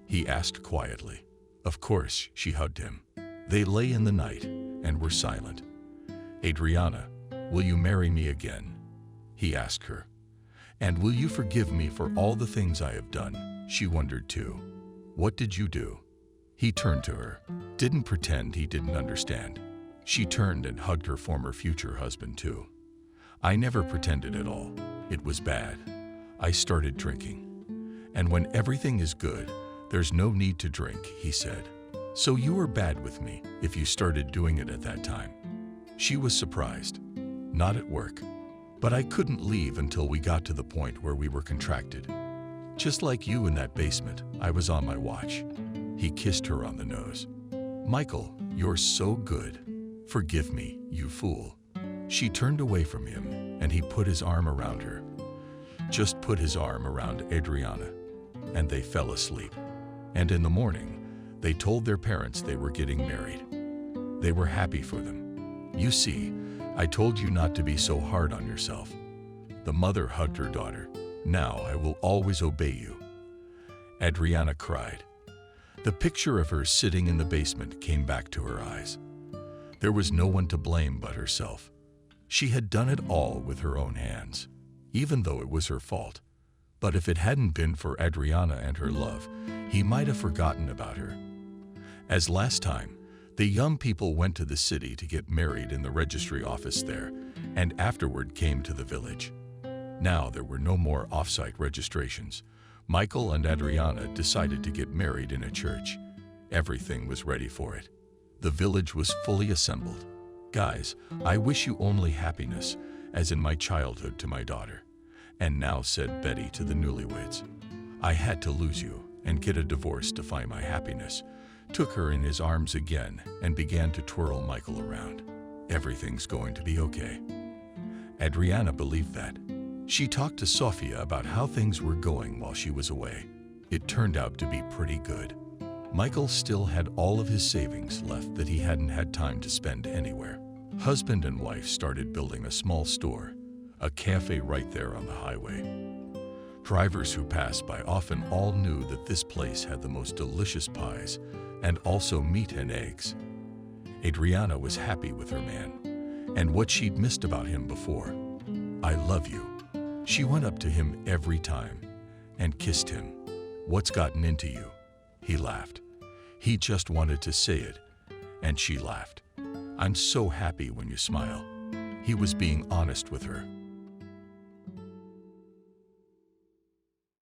Speaker 1: he asked quietly. Of course, she hugged him. They lay in the night and were silent. "Adriana, will you marry me again?" he asked her. "And will you forgive me for all the things I have done?" She wondered too. "What did you do?" He turned to her, didn't pretend he didn't understand. She turned and hugged her former future husband too. "I never pretended at all. It was bad. I started drinking. And when everything is good, there's no need to drink," he said. "So you were bad with me if you started doing it at that time." She was surprised. "Not at work. But I couldn't leave until we got to the point where we were contracted. Just like you in that basement, I was on my watch." He kissed her on the nose. "Michael, you're so good. Forgive me, you fool." She turned away from him, and he put his arm around her. Just put his arm around Adriana, and they fell asleep. And in the morning, they told their parents they were getting married. They were happy for them. "You see, I told you not to be so hard on yourself." The mother hugged her daughter. "Now I will always obey you." Adriana cried. The picture of her sitting in the basement came back to her eyes. There was no one to blame but herself. She had done it all with her own hands, even though it was her fault. But if it hadn't been for Adriana and her love, he might have forgotten about her. As last time, the young people went to the city to get married in the registry office there, and afterward came to the village. Now there were no more off-site registrations. Michael and Adriana decided to get married in a church. Everything was ready for it. The village was fully assembled. "Guys, I wish you only happiness, as in my childhood to my daughter." And now said Betty to the newlyweds, "I had to lose you and get a divorce to find my happiness," took her in his arms again and began to twirl Michael around. "Everything's going to be okay." Adriana believed that. She talked to Sofia about how things were going while she was away. It turned out to be pretty good. Michael still had all of his savings left that he hadn't had time to spend anywhere. Husband and wife started building a small store, a cafe right there on the highway. Drivers who passed by often all knew that this place had the most delicious pies and also meat and eggs. Adriana was happy with her man and what she'd missed about him before. "I love you." She went up to him every time and kissed him. "What's gotten into you?" He laughed. He just wanted to say it, and she laughed. "I'm so happy when you smile." He was being honest with her.